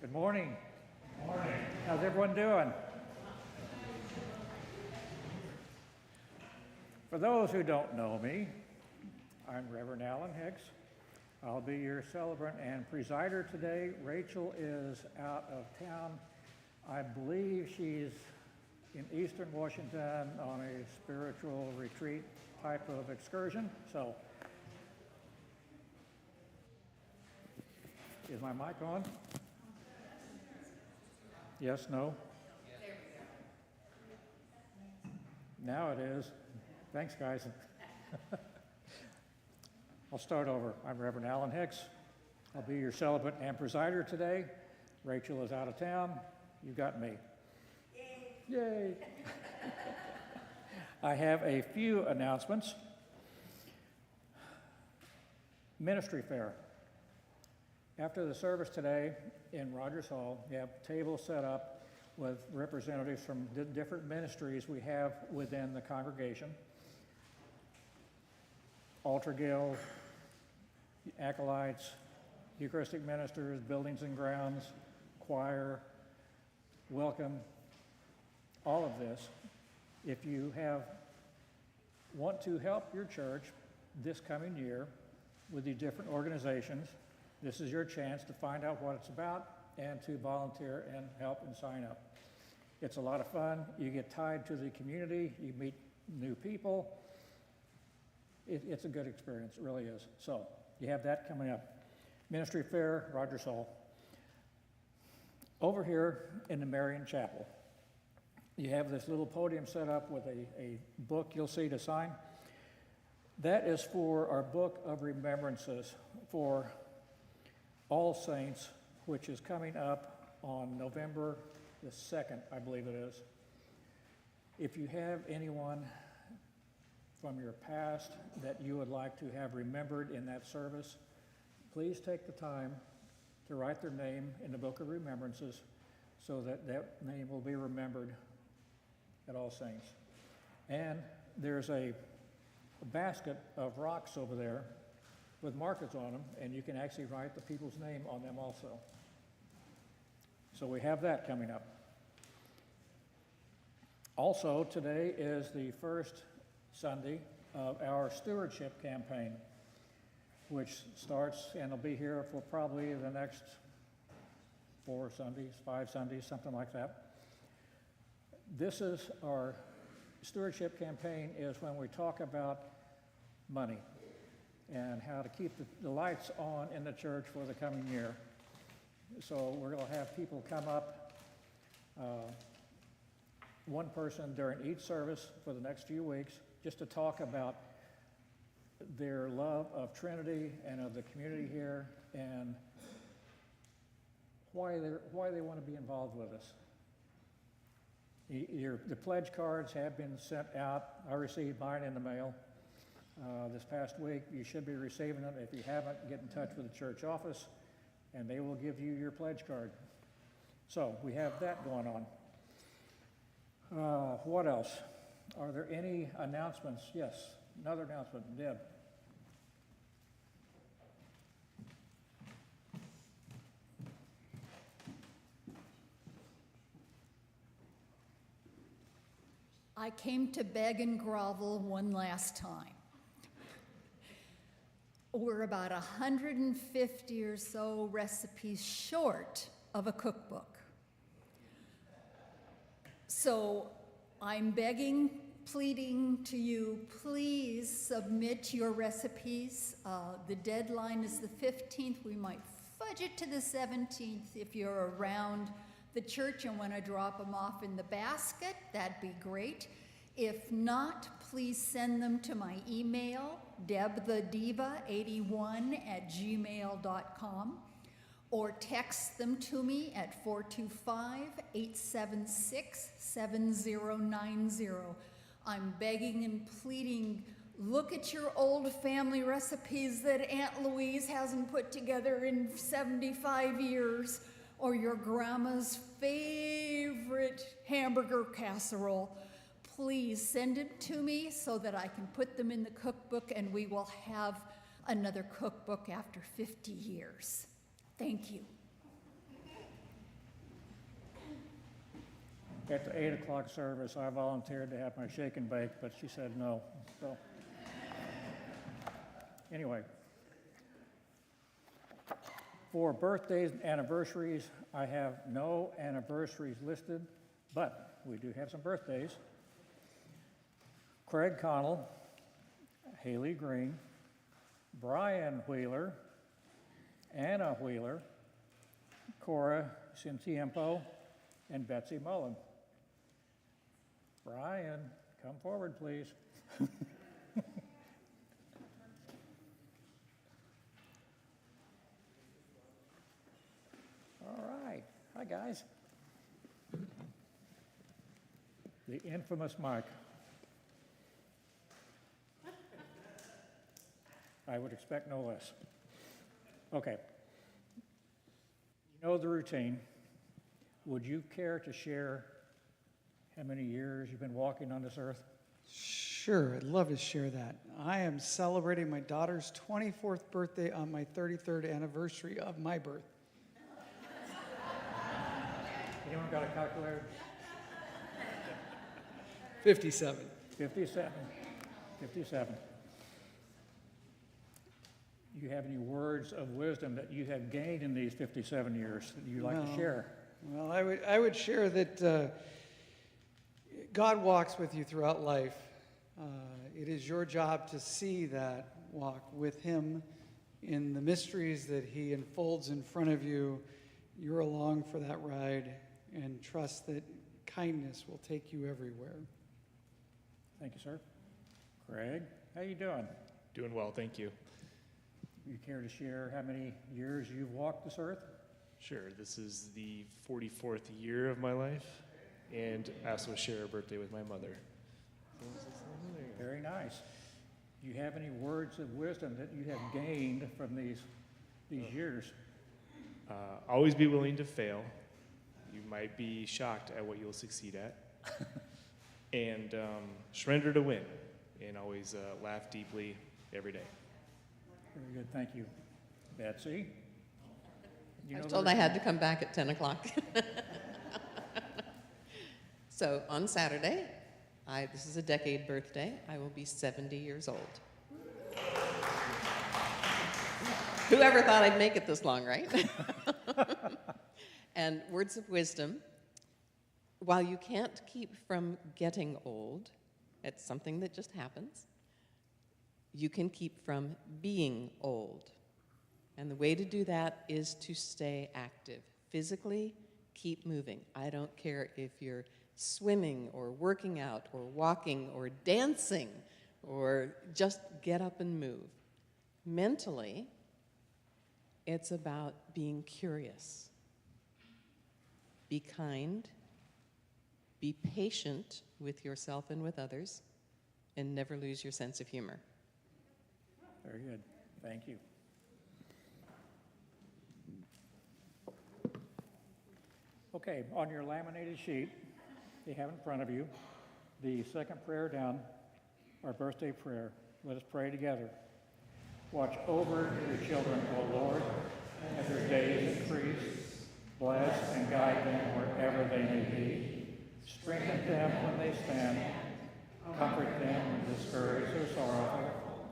Good morning. Good morning. How's everyone doing? For those who don't know me, I'm Reverend Alan Hicks. I'll be your celebrant and presider today. Rachel is out of town. I believe she's in Eastern Washington on a spiritual retreat type of excursion. So, is my mic on? Yes, no? Now it is. Thanks, guys. I'll start over. I'm Reverend Alan Hicks. I'll be your celebrant and presider today. Rachel is out of town. You got me. Yay! Yay! I have a few announcements. Ministry fair. After the service today in Rogers Hall, we have tables set up with representatives from different ministries we have within the congregation. Altar Guild, acolytes, Eucharistic ministers, buildings and grounds, choir, welcome, all of this. If you want to help your church this coming year with the different organizations, this is your chance to find out what it's about and to volunteer and help and sign up. It's a lot of fun. You get tied to the community. You meet new people. It's a good experience. It really is. So you have that coming up. Ministry Fair, Rogers Hall. Over here in the Marian Chapel, you have this little podium set up with a book you'll see to sign. That is for our Book of Remembrances for All Saints, which is coming up on November the 2nd, I believe it is. If you have anyone from your past that you would like to have remembered in that service, please take the time to write their name in the Book of Remembrances so that that name will be remembered at All Saints. And there's a basket of rocks over there with markers on them, and you can actually write the people's name on them also. So we have that coming up. Also, today is the first Sunday of our stewardship campaign, which starts and will be here for probably the next 4 Sundays, 5 Sundays, something like that. This is our stewardship campaign, is when we talk about money and how to keep the lights on in the church for the coming year. So we're going to have people come up, one person during each service for the next few weeks, just to talk about their love of Trinity and of the community here and why they want to be involved with us. The pledge cards have been sent out. I received mine in the mail this past week. You should be receiving them. If you haven't, get in touch with the church office and they will give you your pledge card. So we have that going on. What else? Are there any announcements? Yes, another announcement. Deb. I came to beg and grovel one last time. We're about 150 or so recipes short of a cookbook. So I'm begging, pleading to you, please submit your recipes. The deadline is the 15th. We might fudge it to the 17th if you're around the church and want to drop them off in the basket. That'd be great. If not, please send them to my email, debthediva81@gmail.com, or text them to me at 425-876-7090. I'm begging and pleading, look at your old family recipes that Aunt Louise hasn't put together in 75 years, or your grandma's favorite hamburger casserole. Please send it to me so that I can put them in the cookbook and we will have another cookbook after 50 years. Thank you. At the 8 o'clock service, I volunteered to have my shake and bake, but she said no. So, anyway, for birthdays and anniversaries, I have no anniversaries listed, but we do have some birthdays. Craig Connell, Haley Green, Brian Wheeler, Anna Wheeler, Cora Cintiempo, and Betsy Mullen. Brian, come forward, please. All right. Hi, guys. The infamous Mike. I would expect no less. Okay. You know the routine. Would you care to share how many years you've been walking on this earth? Sure, I'd love to share that. I am celebrating my daughter's 24th birthday on my 33rd anniversary of my birth. Anyone got a calculator? 57. 57. 57. Do you have any words of wisdom that you have gained in these 57 years that you'd like to share? Well, I would share that God walks with you throughout life. It is your job to see that walk with Him in the mysteries that He unfolds in front of you. You're along for that ride, and trust that kindness will take you everywhere. Thank you, sir. Craig, how you doing? Doing well, thank you. You care to share how many years you've walked this earth? Sure, this is the 44th year of my life, and I also share a birthday with my mother. Very nice. Do you have any words of wisdom that you have gained from these years? Always be willing to fail. You might be shocked at what you'll succeed at. And surrender to win, and always laugh deeply every day. Very good, thank you. Betsy? I was told I had to come back at 10 o'clock. So on Saturday, this is a decade birthday, I will be 70 years old. Whoever thought I'd make it this long, right? And words of wisdom, while you can't keep from getting old, it's something that just happens, you can keep from being old. And the way to do that is to stay active. Physically, keep moving. I don't care if you're swimming or working out or walking or dancing or just get up and move. Mentally, it's about being curious. Be kind, be patient with yourself and with others, and never lose your sense of humor. Very good, thank you. Okay, on your laminated sheet, you have in front of you the second prayer down, our birthday prayer. Let us pray together. Watch over your children, O Lord, as their days increase. Bless and guide them wherever they may be. Strengthen them when they stand. Comfort them when discouraged or sorrowful.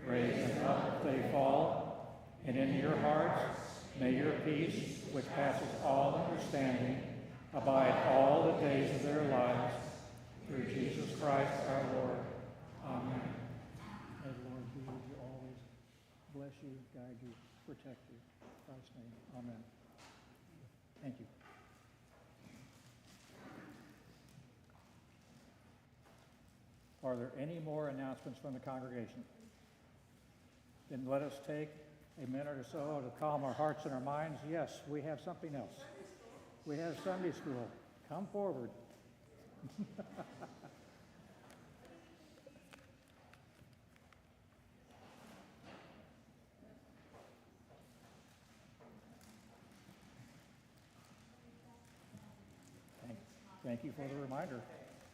Raise them up if they fall. And in your hearts, may your peace, which passes all understanding, abide all the days of their lives. Through Jesus Christ our Lord. Amen. May the Lord be with you always. Bless you, guide you, protect you. In Christ's name, amen. Thank you. Are there any more announcements from the congregation? Then let us take a minute or so to calm our hearts and our minds. Yes, we have something else. We have Sunday school. Come forward. Thank you for the reminder.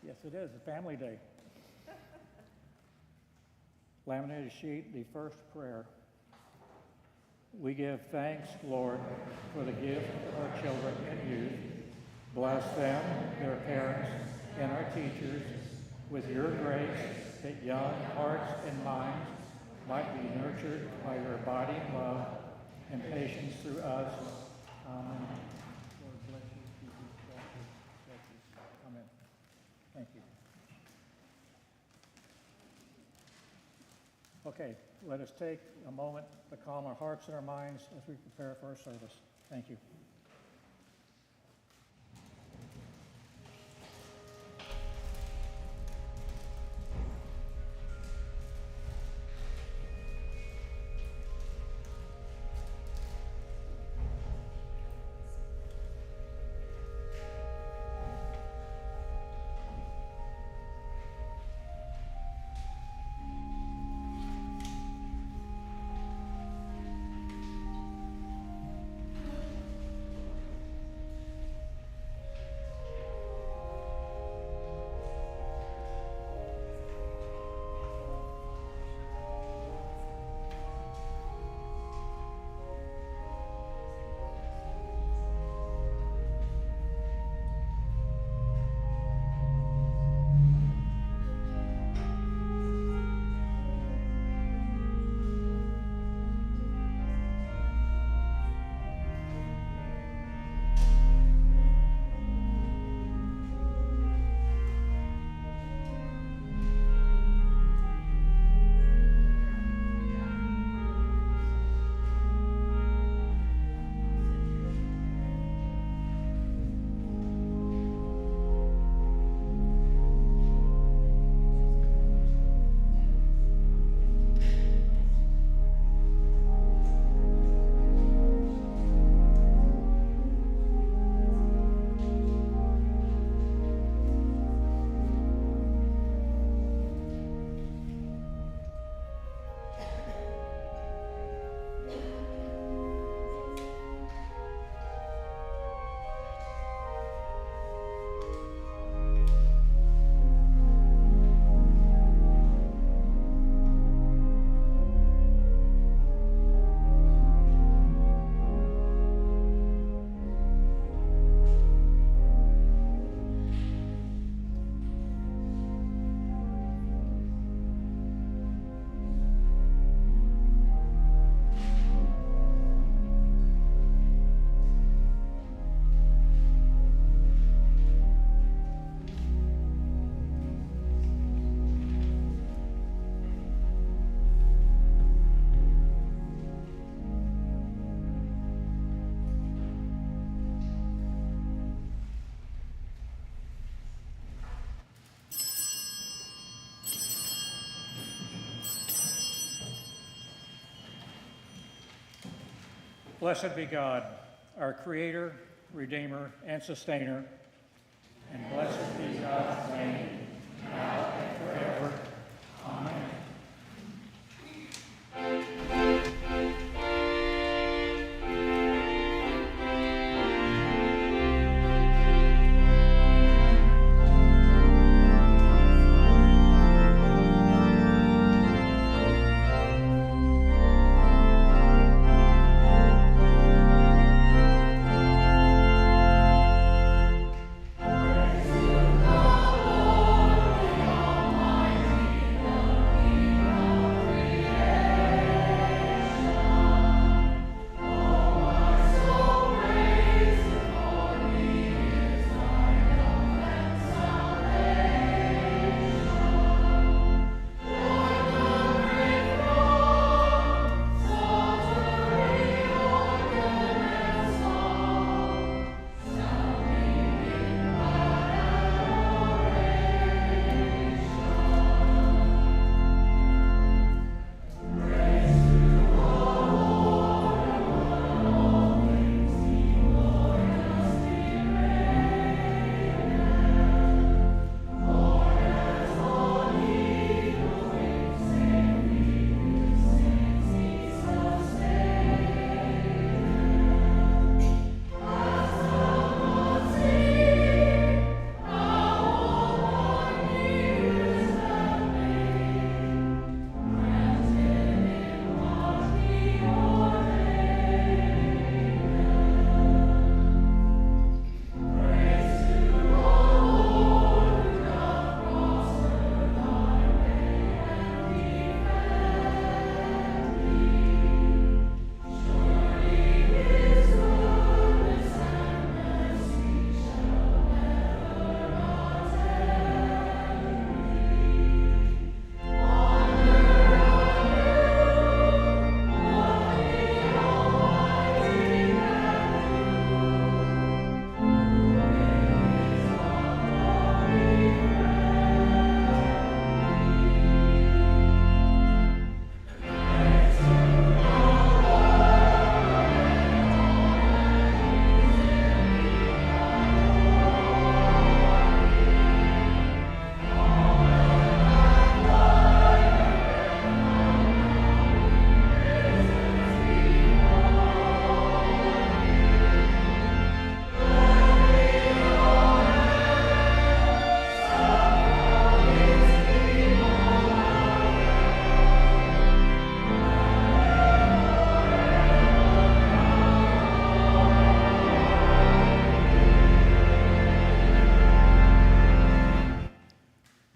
Yes, it is, a family day. Laminated sheet, the first prayer. We give thanks, Lord, for the gift of our children and youth. Bless them, their parents, teachers, with your grace, that young hearts and minds might be nurtured by your abiding love and patience through us. Amen. Lord bless you, keep you, bless you, bless you. Amen. Thank you. Okay, let us take a moment to calm our hearts and our minds as we prepare for our service. Thank you. Blessed be God, our Creator, Redeemer, and Sustainer, and blessed be God's name, now and forever. Amen.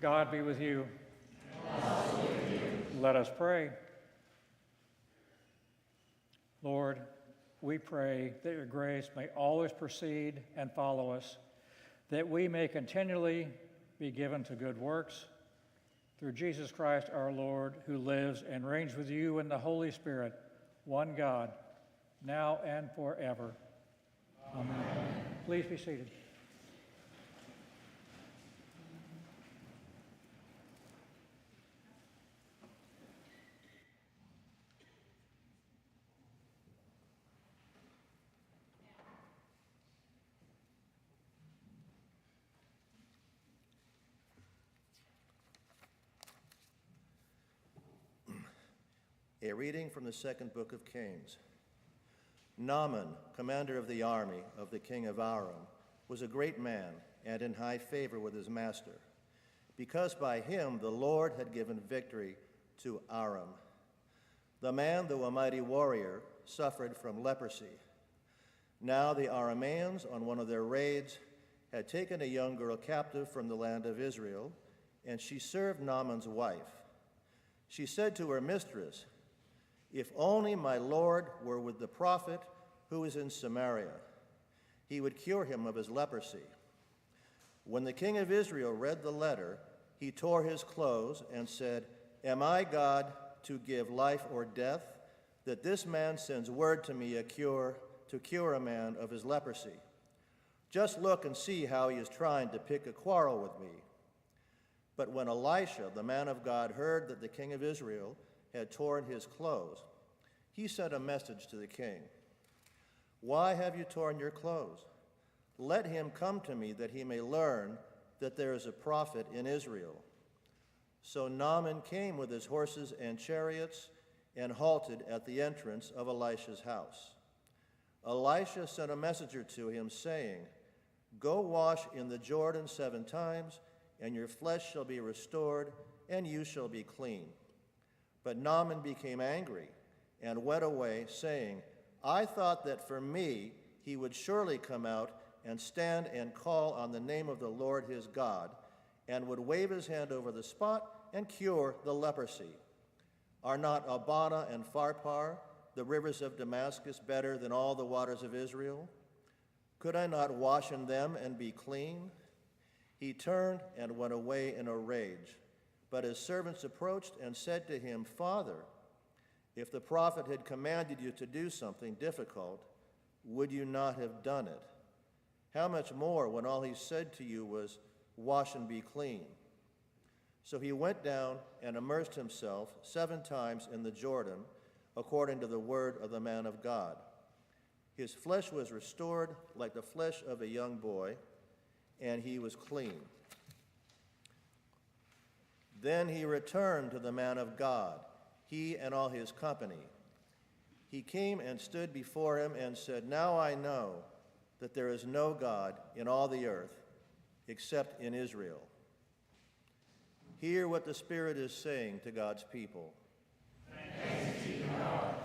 God be with you. Let us pray. Lord, we pray that your grace may always precede and follow us, that we may continually be given to good works, through Jesus Christ our Lord, who lives and reigns with you in the Holy Spirit, one God, now and forever. Amen. Please be seated. A reading from the second book of Kings. Naaman, commander of the army of the king of Aram, was a great man and in high favor with his master, because by him the Lord had given victory to Aram. The man, though a mighty warrior, suffered from leprosy. Now the Arameans, on one of their raids, had taken a young girl captive from the land of Israel, and she served Naaman's wife. She said to her mistress, "If only my Lord were with the prophet who is in Samaria, he would cure him of his leprosy." When the king of Israel read the letter, he tore his clothes and said, "Am I God to give life or death, that this man sends word to me to cure a man of his leprosy? Just look and see how he is trying to pick a quarrel with me." But when Elisha, the man of God, heard that the king of Israel had torn his clothes, he sent a message to the king. "Why have you torn your clothes? Let him come to me that he may learn that there is a prophet in Israel." So Naaman came with his horses and chariots and halted at the entrance of Elisha's house. Elisha sent a messenger to him, saying, "Go wash in the Jordan 7 times, and your flesh shall be restored, and you shall be clean." But Naaman became angry and went away, saying, "I thought that for me he would surely come out and stand and call on the name of the Lord his God, and would wave his hand over the spot and cure the leprosy. Are not Abana and Pharpar, the rivers of Damascus, better than all the waters of Israel? Could I not wash in them and be clean?" He turned and went away in a rage. But his servants approached and said to him, "Father, if the prophet had commanded you to do something difficult, would you not have done it? How much more when all he said to you was, 'Wash and be clean'?" So he went down and immersed himself 7 times in the Jordan, according to the word of the man of God. His flesh was restored like the flesh of a young boy, and he was clean. Then he returned to the man of God, he and all his company. He came and stood before him and said, "Now I know that there is no God in all the earth except in Israel." Hear what the Spirit is saying to God's people. Thanks be to God.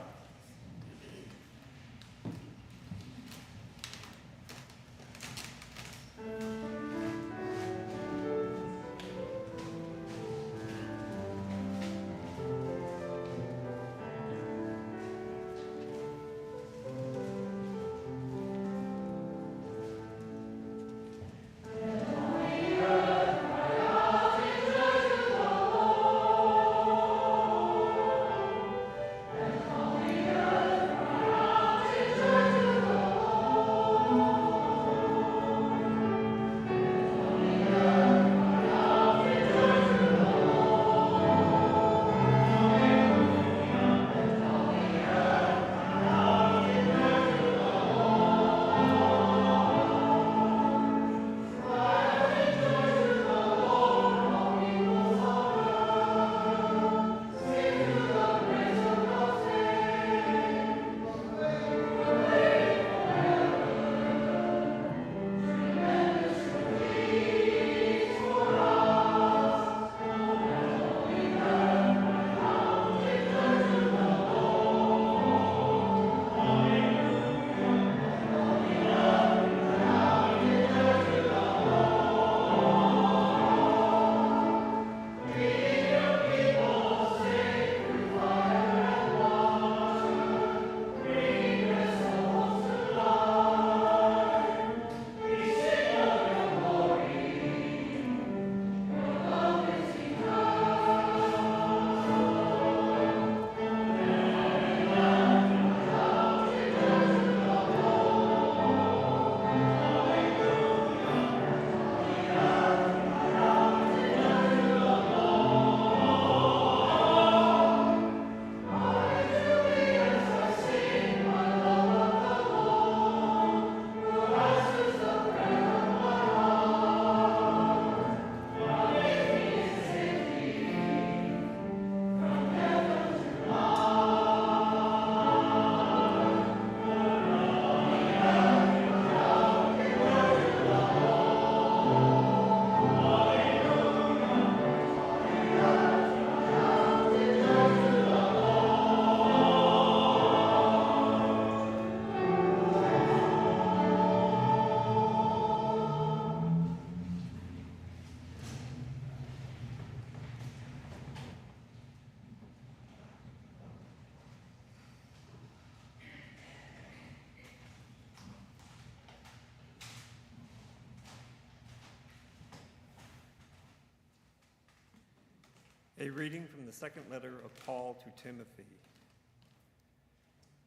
A reading from the second letter of Paul to Timothy.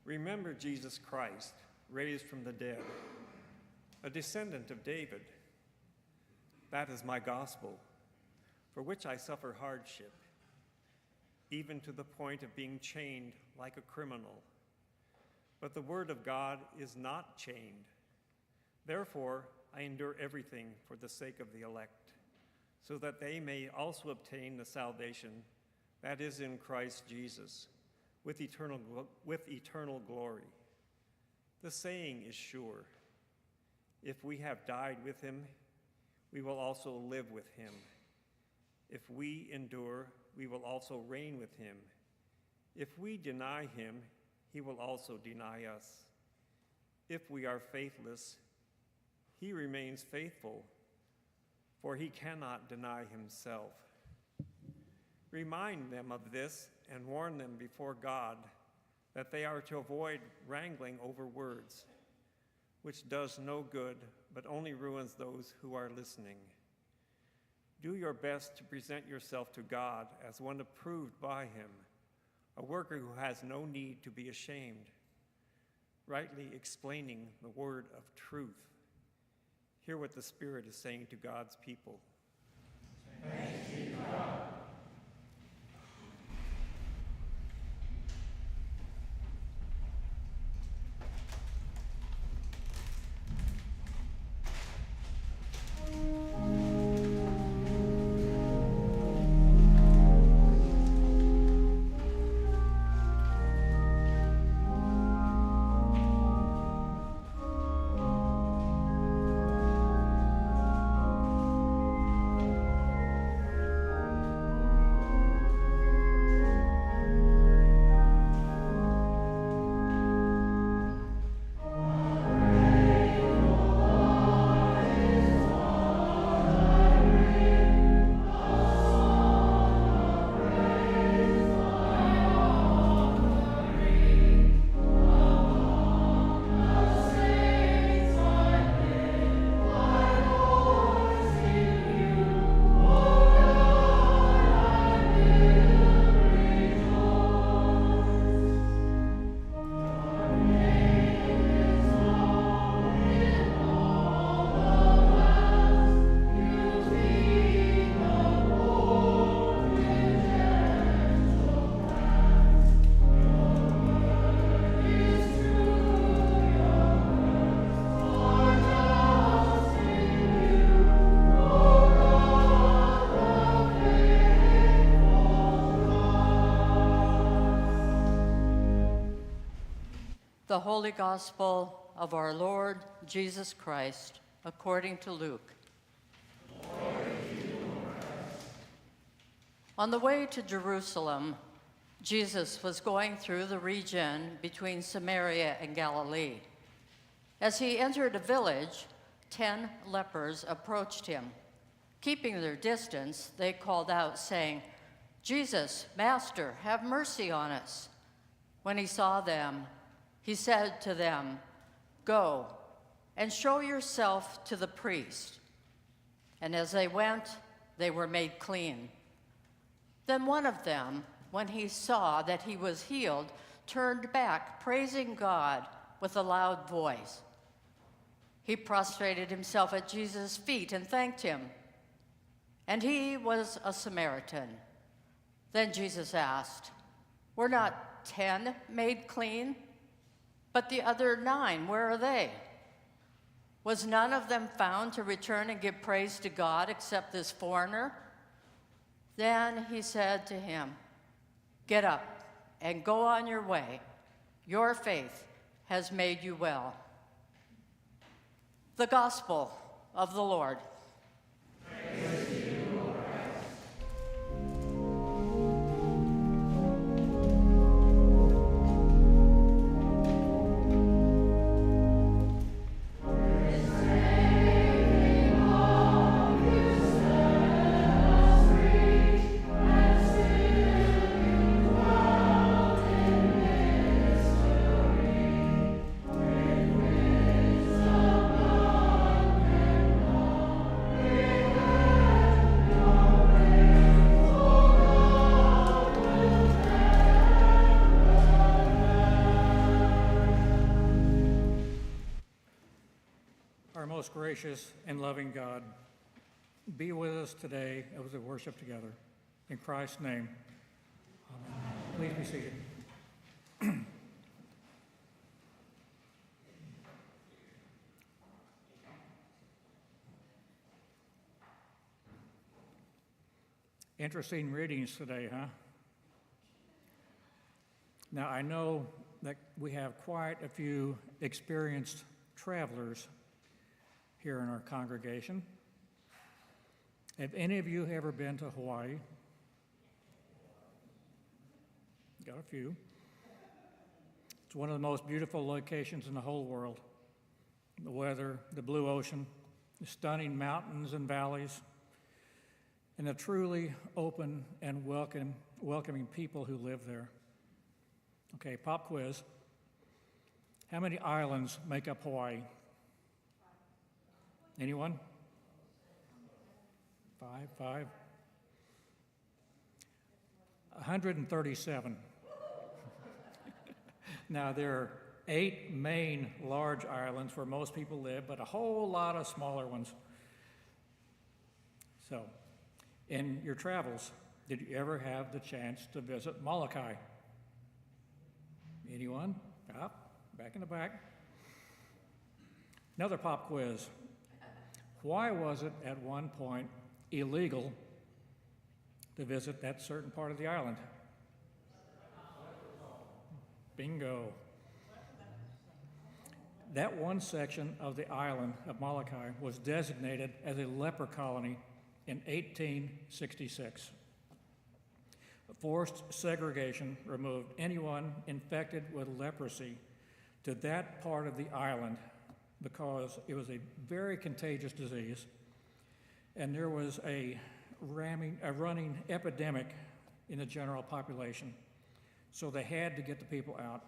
Remember Jesus Christ, raised from the dead, a descendant of David. That is my gospel, for which I suffer hardship, even to the point of being chained like a criminal. But the word of God is not chained. Therefore, I endure everything for the sake of the elect, so that they may also obtain the salvation that is in Christ Jesus, with eternal glory. The saying is sure: if we have died with him, we will also live with him. If we endure, we will also reign with him. If we deny him, he will also deny us. If we are faithless, he remains faithful, for he cannot deny himself. Remind them of this and warn them before God that they are to avoid wrangling over words, which does no good but only ruins those who are listening. Do your best to present yourself to God as one approved by him, a worker who has no need to be ashamed, rightly explaining the word of truth. Hear what the Spirit is saying to God's people. Thanks be to God. The Holy Gospel of our Lord Jesus Christ, according to Luke. On the way to Jerusalem, Jesus was going through the region between Samaria and Galilee. As he entered a village, 10 lepers approached him. Keeping their distance, they called out, saying, "Jesus, Master, have mercy on us." When he saw them, he said to them, "Go and show yourself to the priest." And as they went, they were made clean. Then one of them, when he saw that he was healed, turned back, praising God with a loud voice. He prostrated himself at Jesus' feet and thanked him. And he was a Samaritan. Then Jesus asked, "Were not 10 made clean? But the other 9, where are they? Was none of them found to return and give praise to God except this foreigner?" Then he said to him, "Get up and go on your way. Your faith has made you well." The Gospel of the Lord. Praise to you, Lord Christ. most gracious and loving God, be with us today as we worship together. In Christ's name, amen. Please be seated. Interesting readings today, huh? Now, I know that we have quite a few experienced travelers here in our congregation. Have any of you ever been to Hawaii? Got a few. It's one of the most beautiful locations in the whole world. The weather, the blue ocean, the stunning mountains and valleys, and the truly open and welcoming people who live there. Okay, pop quiz. How many islands make up Hawaii? Anyone? Five. 137. Now, there are 8 main large islands where most people live, but a whole lot of smaller ones. So, in your travels, did you ever have the chance to visit Molokai? Anyone? Back in the back. Another pop quiz. Why was it at one point illegal to visit that certain part of the island? Bingo. That one section of the island of Molokai was designated as a leper colony in 1866. Forced segregation removed anyone infected with leprosy to that part of the island because it was a very contagious disease, and there was a running epidemic in the general population. So they had to get the people out.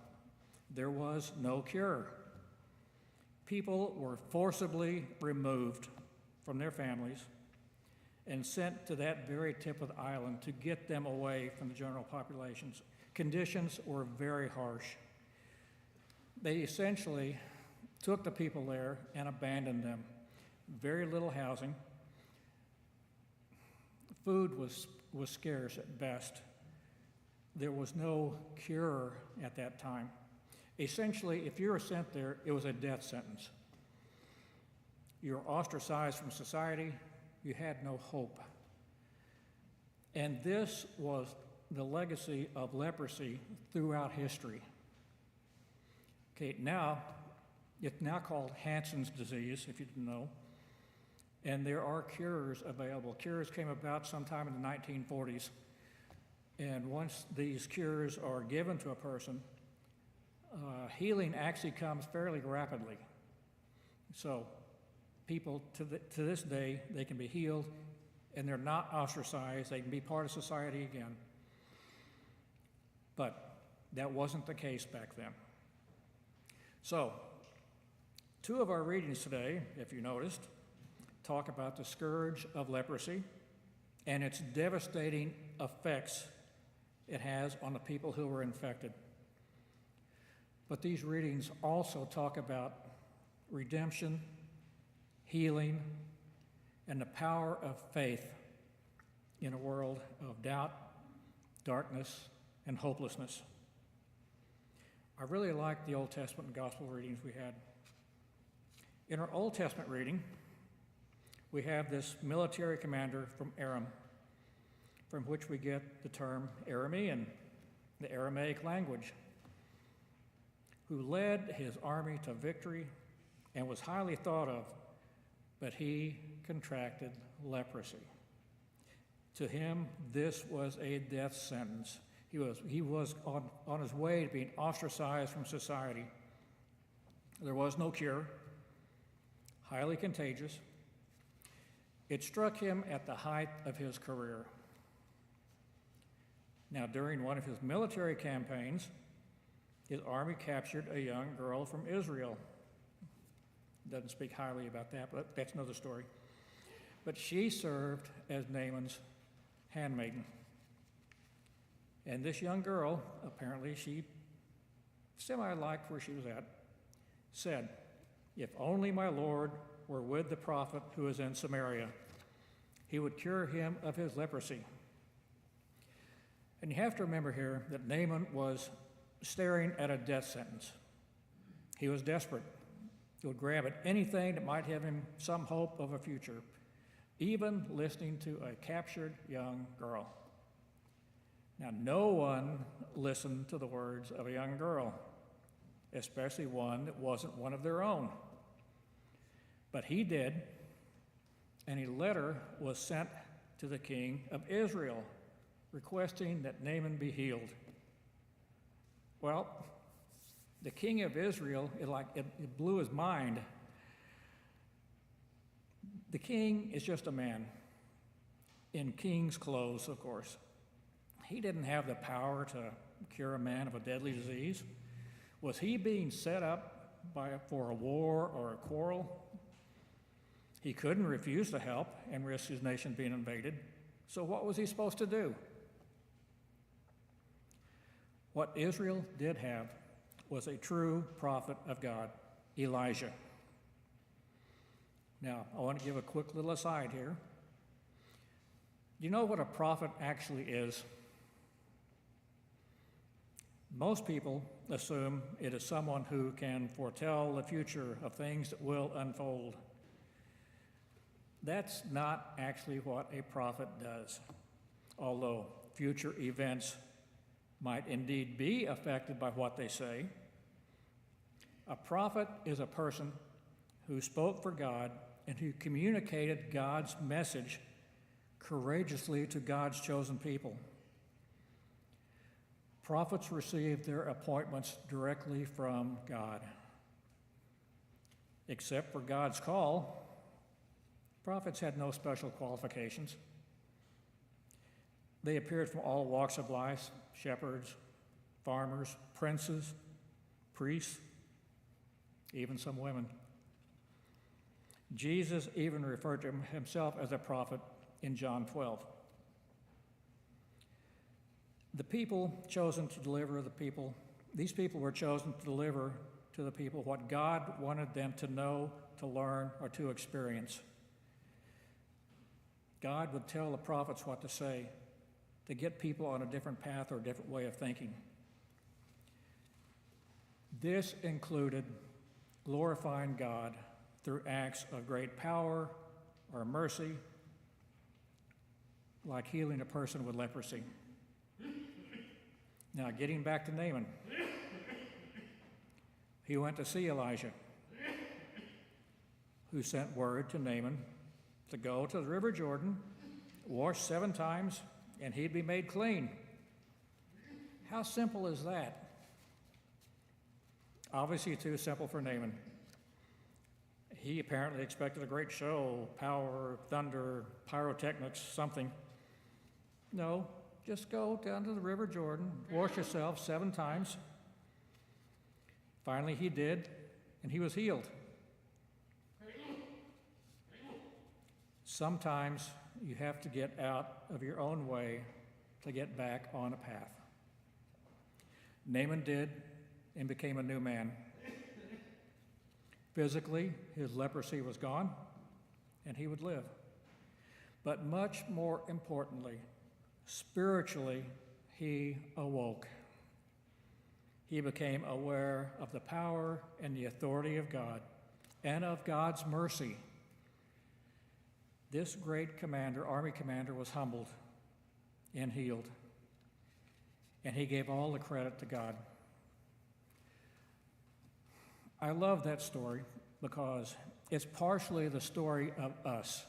There was no cure. People were forcibly removed from their families and sent to that very tip of the island to get them away from the general populations. Conditions were very harsh. They essentially took the people there and abandoned them. Very little housing. Food was scarce at best. There was no cure at that time. Essentially, if you were sent there, it was a death sentence. You were ostracized from society. You had no hope. And this was the legacy of leprosy throughout history. Okay, now, it's now called Hansen's disease, if you didn't know. And there are cures available. Cures came about sometime in the 1940s. And once these cures are given to a person, healing actually comes fairly rapidly. So people to this day, they can be healed and they're not ostracized. They can be part of society again. But that wasn't the case back then. So 2 of our readings today, if you noticed, talk about the scourge of leprosy and its devastating effects it has on the people who were infected. But these readings also talk about redemption, healing, and the power of faith in a world of doubt, darkness, and hopelessness. I really like the Old Testament and Gospel readings we had. In our Old Testament reading, we have this military commander from Aram, from which we get the term Aramean, the Aramaic language, who led his army to victory and was highly thought of, but he contracted leprosy. To him, this was a death sentence. He was on his way to being ostracized from society. There was no cure, highly contagious. It struck him at the height of his career. Now, during one of his military campaigns, his army captured a young girl from Israel. Doesn't speak highly about that, but that's another story. But she served as Naaman's handmaiden. And this young girl, apparently she semi-liked where she was at, said, "If only my Lord were with the prophet who was in Samaria. He would cure him of his leprosy. And you have to remember here that Naaman was staring at a death sentence. He was desperate. He would grab at anything that might have him some hope of a future, even listening to a captured young girl. Now, no one listened to the words of a young girl, especially one that wasn't one of their own. But he did, and a letter was sent to the king of Israel requesting that Naaman be healed. Well, the king of Israel, it blew his mind. The king is just a man, in king's clothes, of course. He didn't have the power to cure a man of a deadly disease. Was he being set up for a war or a quarrel? He couldn't refuse to help and risk his nation being invaded. So what was he supposed to do? What Israel did have was a true prophet of God, Elijah. Now, I want to give a quick little aside here. Do you know what a prophet actually is? Most people assume it is someone who can foretell the future of things that will unfold. That's not actually what a prophet does, although future events might indeed be affected by what they say. A prophet is a person who spoke for God and who communicated God's message courageously to God's chosen people. Prophets received their appointments directly from God. Except for God's call, prophets had no special qualifications. They appeared from all walks of life: shepherds, farmers, princes, priests, even some women. Jesus even referred to himself as a prophet in John 12. The people chosen to deliver these people were chosen to deliver to the people what God wanted them to know, to learn, or to experience. God would tell the prophets what to say to get people on a different path or a different way of thinking. This included glorifying God through acts of great power or mercy, like healing a person with leprosy. Now, getting back to Naaman, he went to see Elijah, who sent word to Naaman to go to the river Jordan, wash 7 times, and he'd be made clean. How simple is that? Obviously too simple for Naaman. He apparently expected a great show, power, thunder, pyrotechnics, something. No, just go down to the river Jordan, wash yourself 7 times. Finally he did, and he was healed. Sometimes you have to get out of your own way to get back on a path. Naaman did and became a new man. Physically, his leprosy was gone, and he would live. But much more importantly, spiritually, he awoke. He became aware of the power and the authority of God and of God's mercy. This great commander, army commander, was humbled and healed, and he gave all the credit to God. I love that story because it's partially the story of us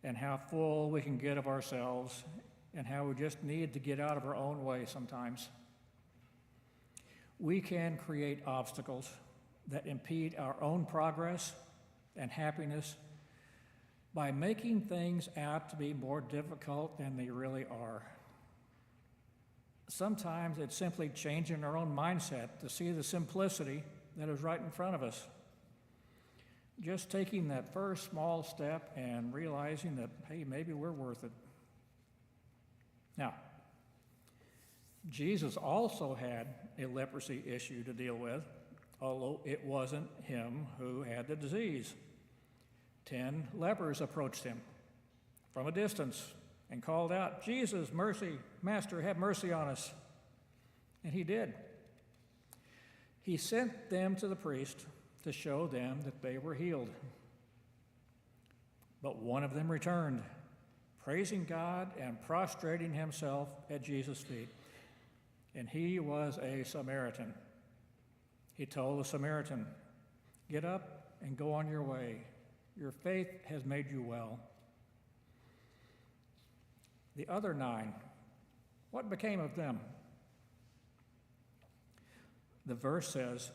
and how full we can get of ourselves and how we just need to get out of our own way sometimes. We can create obstacles that impede our own progress and happiness by making things out to be more difficult than they really are. Sometimes it's simply changing our own mindset to see the simplicity that is right in front of us. Just taking that first small step and realizing that, hey, maybe we're worth it. Now, Jesus also had a leprosy issue to deal with, although it wasn't him who had the disease. 10 lepers approached him from a distance and called out, "Jesus, mercy, Master, have mercy on us." And he did. He sent them to the priest to show them that they were healed. But one of them returned, praising God and prostrating himself at Jesus' feet. And he was a Samaritan. He told the Samaritan, "Get up and go on your way. Your faith has made you well." The other 9, what became of them? The verse says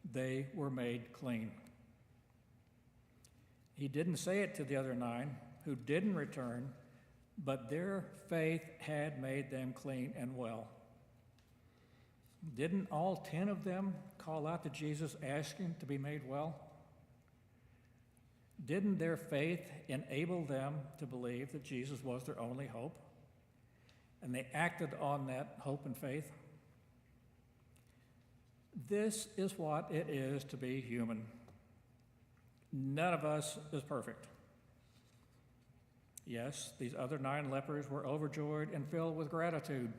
they were made clean. He didn't say it to the other 9 who didn't return, but their faith had made them clean and well. Didn't all 10 of them call out to Jesus asking to be made well? Didn't their faith enable them to believe that Jesus was their only hope? And they acted on that hope and faith? This is what it is to be human. None of us is perfect. Yes, these other 9 lepers were overjoyed and filled with gratitude.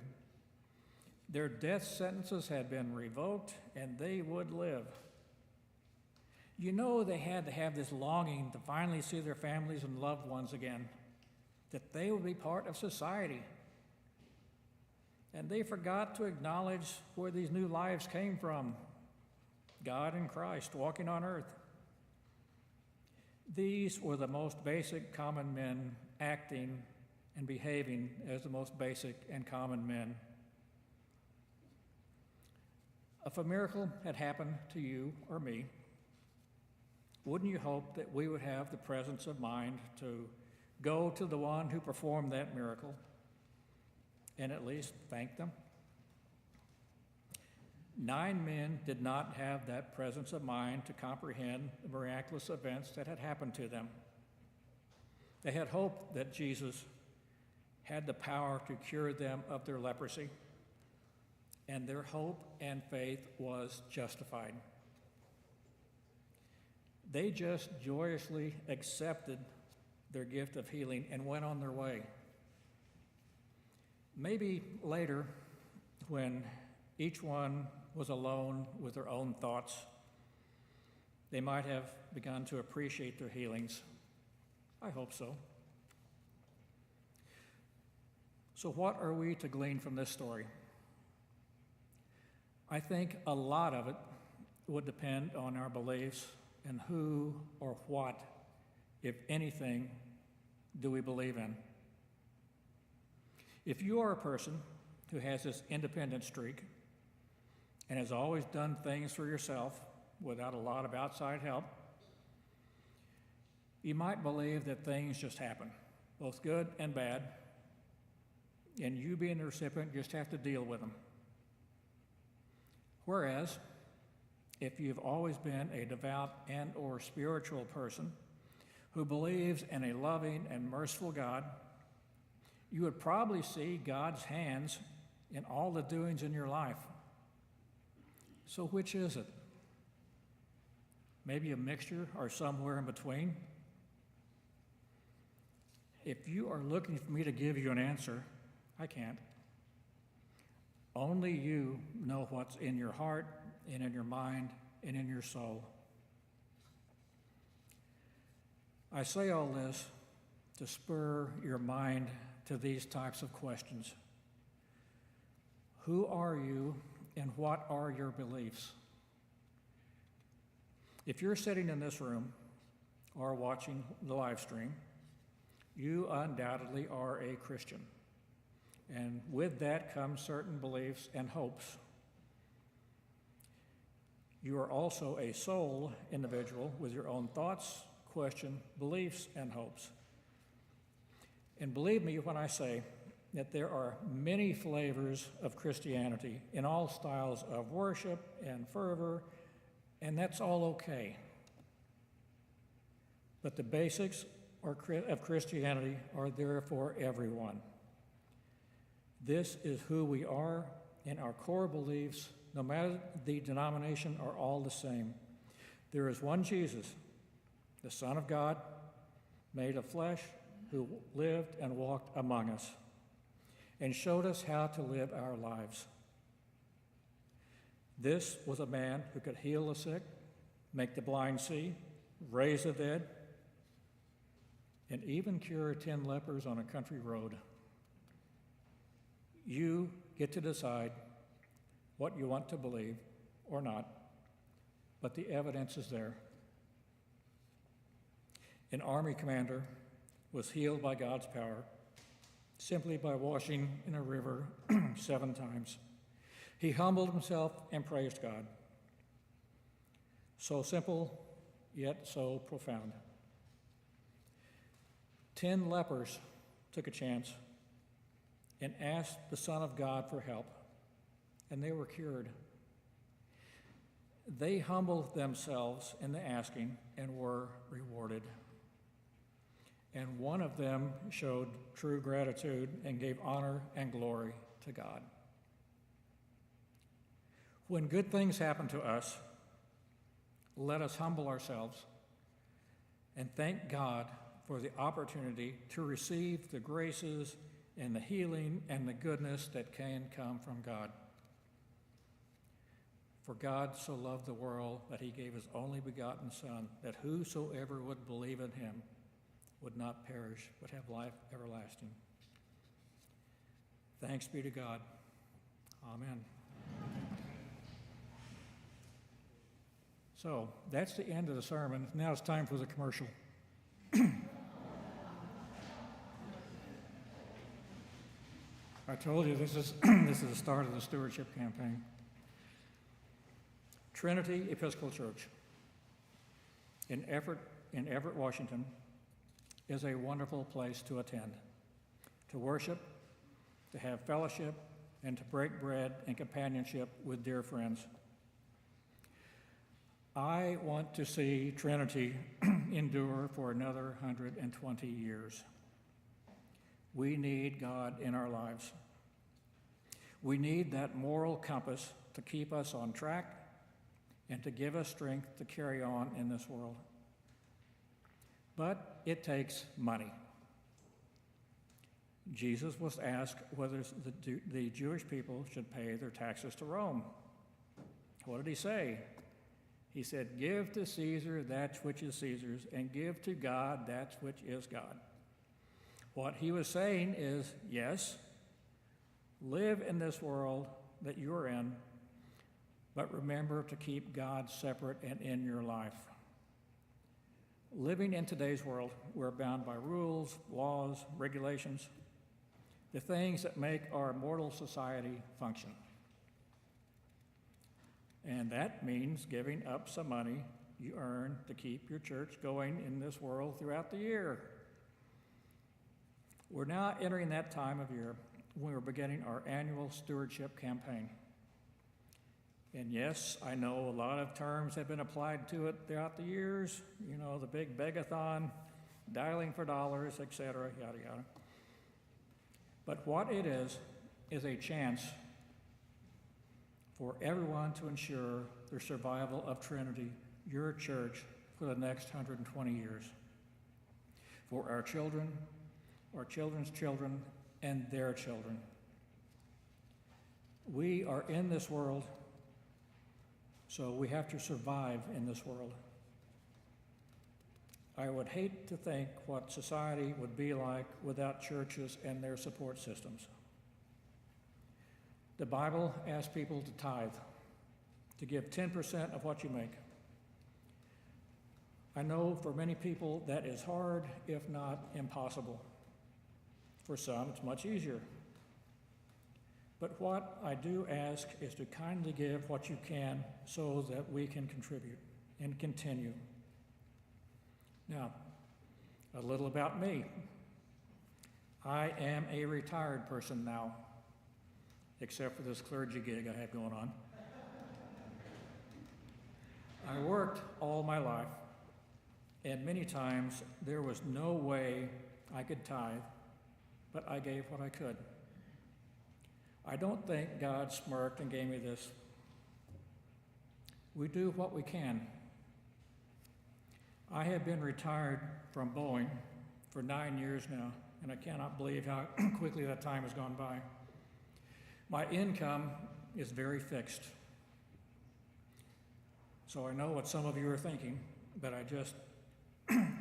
Their death sentences had been revoked and they would live. You know, they had to have this longing to finally see their families and loved ones again, that they would be part of society. And they forgot to acknowledge where these new lives came from: God in Christ walking on earth. These were the most basic common men acting and behaving as the most basic and common men. If a miracle had happened to you or me, wouldn't you hope that we would have the presence of mind to go to the one who performed that miracle and at least thank them? 9 men did not have that presence of mind to comprehend the miraculous events that had happened to them. They had hoped that Jesus had the power to cure them of their leprosy, and their hope and faith was justified. They just joyously accepted their gift of healing and went on their way. Maybe later, when each one was alone with their own thoughts, they might have begun to appreciate their healings. I hope so. So what are we to glean from this story? I think a lot of it would depend on our beliefs and who or what, if anything, do we believe in. If you are a person who has this independent streak and has always done things for yourself without a lot of outside help, you might believe that things just happen, both good and bad, and you being the recipient just have to deal with them. Whereas, if you've always been a devout and or spiritual person who believes in a loving and merciful God, you would probably see God's hands in all the doings in your life. So which is it? Maybe a mixture or somewhere in between? If you are looking for me to give you an answer, I can't. Only you know what's in your heart and in your mind and in your soul. I say all this to spur your mind to these types of questions. Who are you and what are your beliefs? If you're sitting in this room or watching the live stream, you undoubtedly are a Christian. And with that comes certain beliefs and hopes. You are also a soul individual with your own thoughts, questions, beliefs, and hopes. And believe me when I say that there are many flavors of Christianity in all styles of worship and fervor, and that's all okay. But the basics of Christianity are there for everyone. This is who we are, and our core beliefs, no matter the denomination, are all the same. There is one Jesus, the Son of God, made of flesh, who lived and walked among us, and showed us how to live our lives. This was a man who could heal the sick, make the blind see, raise the dead, and even cure 10 lepers on a country road. You get to decide what you want to believe or not, but the evidence is there. An army commander was healed by God's power simply by washing in a river 7 times. He humbled himself and praised God. So simple, yet so profound. 10 lepers took a chance and asked the Son of God for help, and they were cured. They humbled themselves in the asking and were rewarded. And one of them showed true gratitude and gave honor and glory to God. When good things happen to us, let us humble ourselves and thank God for the opportunity to receive the graces and the healing and the goodness that can come from God. For God so loved the world that he gave his only begotten Son, that whosoever would believe in him would not perish, but have life everlasting. Thanks be to God. Amen. So that's the end of the sermon. Now it's time for the commercial. I told you this is the start of the stewardship campaign. Trinity Episcopal Church in Everett, Washington, is a wonderful place to attend, to worship, to have fellowship, and to break bread and companionship with dear friends. I want to see Trinity endure for another 120 years. We need God in our lives. We need that moral compass to keep us on track and to give us strength to carry on in this world. But it takes money. Jesus was asked whether the Jewish people should pay their taxes to Rome. What did he say? He said, "Give to Caesar that which is Caesar's, and give to God that which is God." What he was saying is, yes, live in this world that you're in, but remember to keep God separate and in your life. Living in today's world, we're bound by rules, laws, regulations, the things that make our mortal society function. And that means giving up some money you earn to keep your church going in this world throughout the year. We're now entering that time of year when we're beginning our annual stewardship campaign. And yes, I know a lot of terms have been applied to it throughout the years, you know, the big begathon, dialing for dollars, etc., yada, yada. But what it is a chance for everyone to ensure the survival of Trinity, your church, for the next 120 years. For our children, our children's children, and their children. We are in this world, so we have to survive in this world. I would hate to think what society would be like without churches and their support systems. The Bible asks people to tithe, to give 10% of what you make. I know for many people that is hard, if not impossible. For some, it's much easier. But what I do ask is to kindly give what you can so that we can contribute and continue. Now, a little about me. I am a retired person now, except for this clergy gig I have going on. I worked all my life, and many times there was no way I could tithe, but I gave what I could. I don't think God smirked and gave me this. We do what we can. I have been retired from Boeing for 9 years now, and I cannot believe how quickly that time has gone by. My income is very fixed. So I know what some of you are thinking, but I just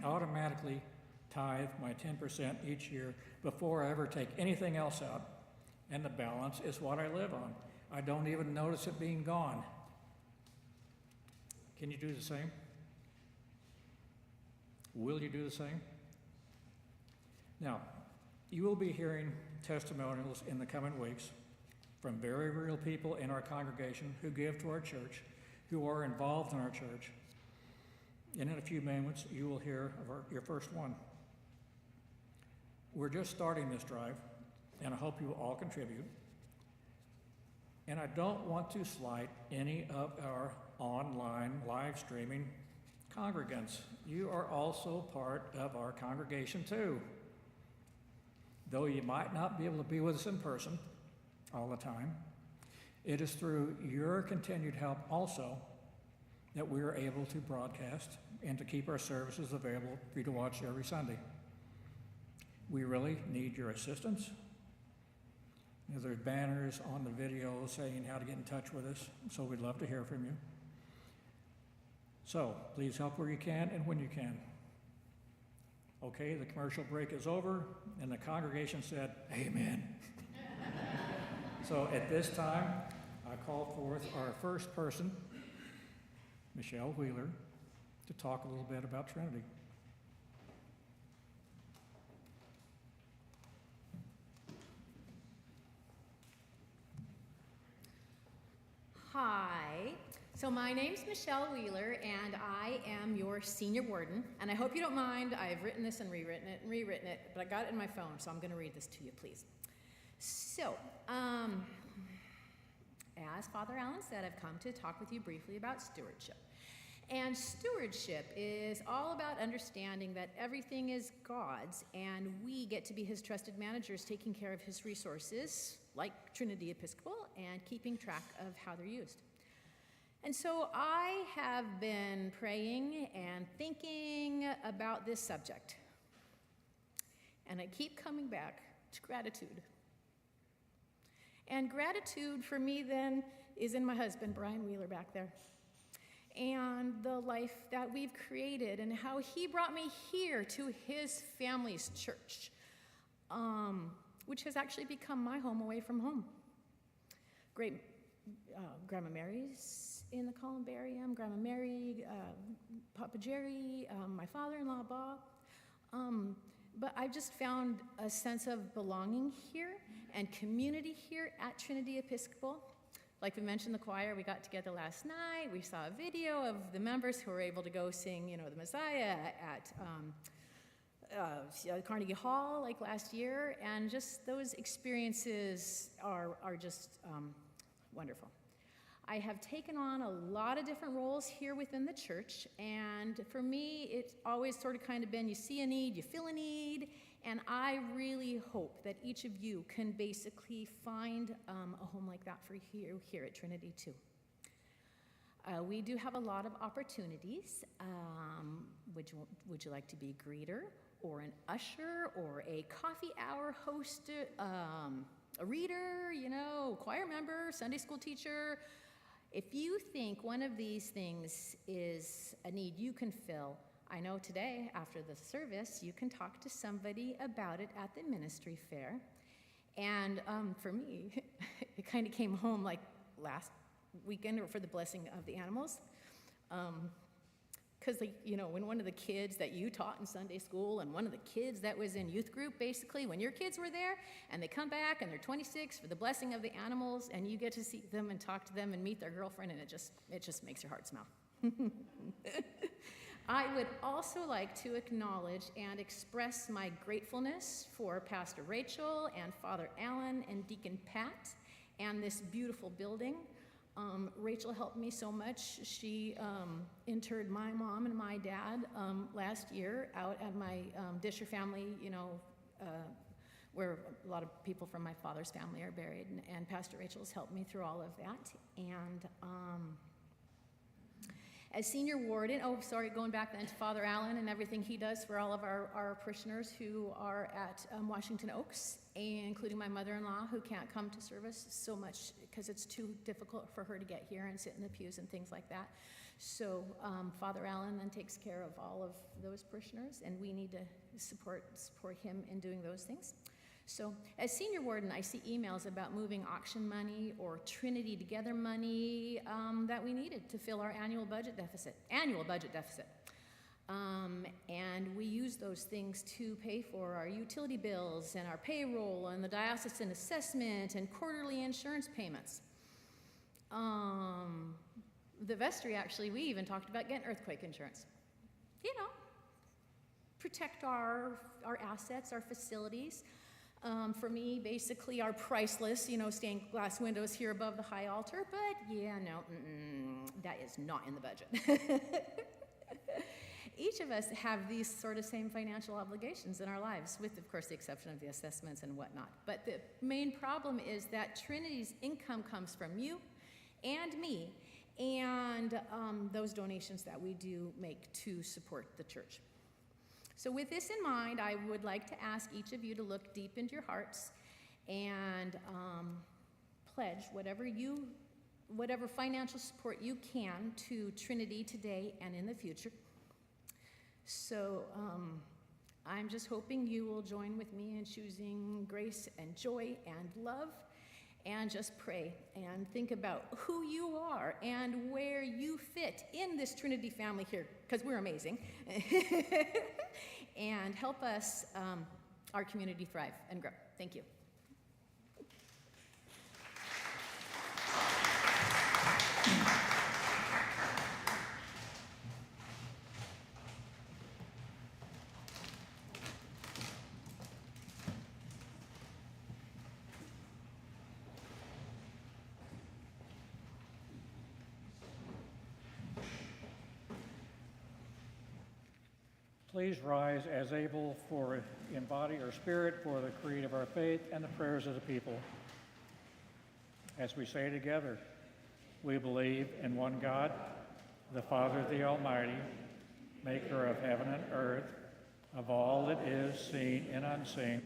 automatically tithe my 10% each year before I ever take anything else out. And the balance is what I live on. I don't even notice it being gone. Can you do the same? Will you do the same? Now, you will be hearing testimonials in the coming weeks from very real people in our congregation who give to our church, who are involved in our church. And in a few moments, you will hear of your first one. We're just starting this drive, and I hope you will all contribute. And I don't want to slight any of our online live streaming congregants. You are also part of our congregation too. Though you might not be able to be with us in person all the time, it is through your continued help also that we are able to broadcast and to keep our services available for you to watch every Sunday. We really need your assistance. There's banners on the video saying how to get in touch with us, so we'd love to hear from you. So please help where you can and when you can. Okay, the commercial break is over, and the congregation said, "Amen." So at this time, I call forth our first person, Michelle Wheeler, to talk a little bit about Trinity. Hi. So my name's Michelle Wheeler, and I am your senior warden. And I hope you don't mind. I've written this and rewritten it, but I got it in my phone, so I'm going to read this to you, please. So, as Father Allen said, I've come to talk with you briefly about stewardship. And stewardship is all about understanding that everything is God's, and we get to be his trusted managers, taking care of his resources, like Trinity Episcopal, and keeping track of how they're used. And so I have been praying and thinking about this subject. And I keep coming back to gratitude. And gratitude for me then is in my husband, Brian Wheeler, back there. And the life that we've created and how he brought me here to his family's church, which has actually become my home away from home. Great. Grandma Mary's in the columbarium, Grandma Mary, Papa Jerry, my father-in-law, Bob. But I just found a sense of belonging here and community here at Trinity Episcopal. Like we mentioned, the choir, we got together last night. We saw a video of the members who were able to go sing, the Messiah at Carnegie Hall like last year. And just those experiences are just wonderful. I have taken on a lot of different roles here within the church, and for me, it's always sort of kind of been, you see a need, you feel a need, and I really hope that each of you can basically find a home like that for you here at Trinity too. We do have a lot of opportunities. Would you like to be a greeter, or an usher, or a coffee hour host, a reader, choir member, Sunday school teacher? If you think one of these things is a need you can fill, I know today, after the service, you can talk to somebody about it at the ministry fair. And for me, it kind of came home like last weekend for the blessing of the animals. Because, when one of the kids that you taught in Sunday school and one of the kids that was in youth group, basically, when your kids were there and they come back and they're 26 for the blessing of the animals, and you get to see them and talk to them and meet their girlfriend, and it just makes your heart smile. I would also like to acknowledge and express my gratefulness for Pastor Rachel and Father Allen and Deacon Pat and this beautiful building. Rachel helped me so much. She interred my mom and my dad last year out at my Disher family, where a lot of people from my father's family are buried, and Pastor Rachel's helped me through all of that. As senior warden, going back then to Father Allen and everything he does for all of our parishioners who are at Washington Oaks, including my mother-in-law who can't come to service so much because it's too difficult for her to get here and sit in the pews and things like that. So Father Allen then takes care of all of those parishioners, and we need to support him in doing those things. So as senior warden, I see emails about moving auction money or Trinity Together money that we needed to fill our annual budget deficit. And we use those things to pay for our utility bills and our payroll and the diocesan assessment and quarterly insurance payments. The vestry, actually, we even talked about getting earthquake insurance. You know, protect our assets, our facilities. For me, basically, are priceless, stained glass windows here above the high altar, but yeah, no, that is not in the budget. Each of us have these sort of same financial obligations in our lives, with, of course, the exception of the assessments and whatnot. But the main problem is that Trinity's income comes from you and me, and those donations that we do make to support the church. So with this in mind, I would like to ask each of you to look deep into your hearts and pledge whatever financial support you can to Trinity today and in the future. So I'm just hoping you will join with me in choosing grace and joy and love, and just pray and think about who you are and where you fit in this Trinity family here, because we're amazing, and help us, our community, thrive and grow. Thank you. Please rise as able in body or spirit for the creed of our faith and the prayers of the people. As we say together, we believe in one God, the Father, the Almighty, maker of heaven and earth, of all that is seen and unseen.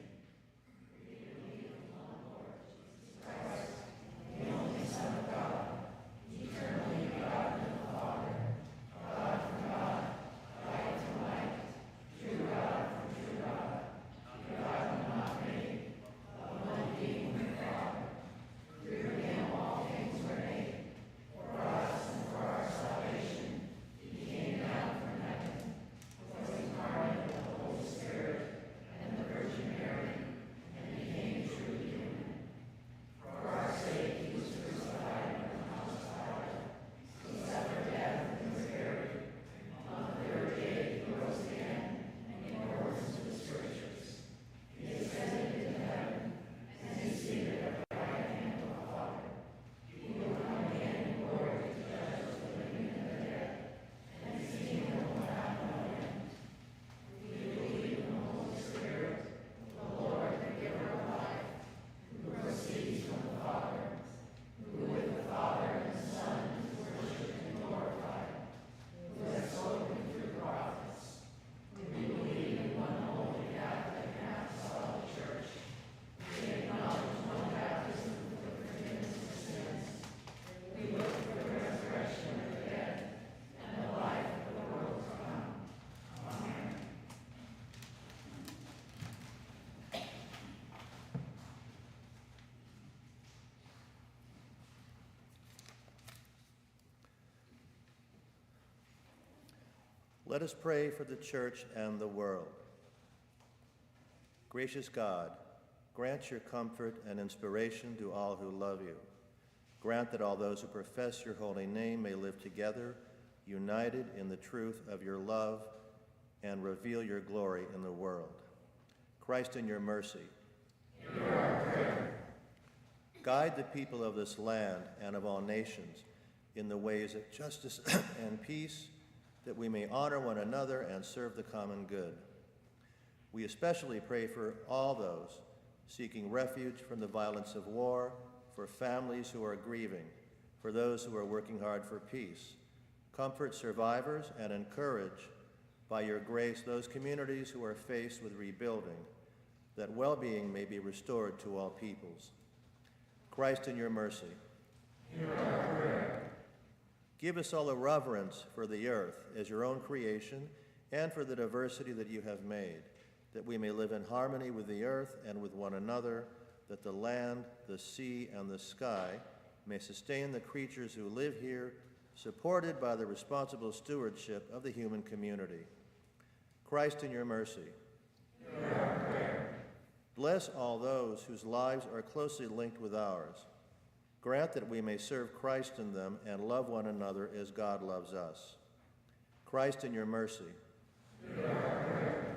Let us pray for the church and the world. Gracious God, grant your comfort and inspiration to all who love you. Grant that all those who profess your holy name may live together, united in the truth of your love, and reveal your glory in the world. Christ, in your mercy, hear our prayer. Guide the people of this land and of all nations in the ways of justice and peace, that we may honor one another and serve the common good. We especially pray for all those seeking refuge from the violence of war, for families who are grieving, for those who are working hard for peace, Comfort survivors and encourage, by your grace, those communities who are faced with rebuilding, that well-being may be restored to all peoples. Christ, in your mercy, hear our prayer. Give us all a reverence for the earth as your own creation and for the diversity that you have made, that we may live in harmony with the earth and with one another, that the land, the sea, and the sky may sustain the creatures who live here, supported by the responsible stewardship of the human community. Christ, in your mercy, hear our prayer. Bless all those whose lives are closely linked with ours. Grant that we may serve Christ in them and love one another as God loves us. Christ, in your mercy, hear our prayer.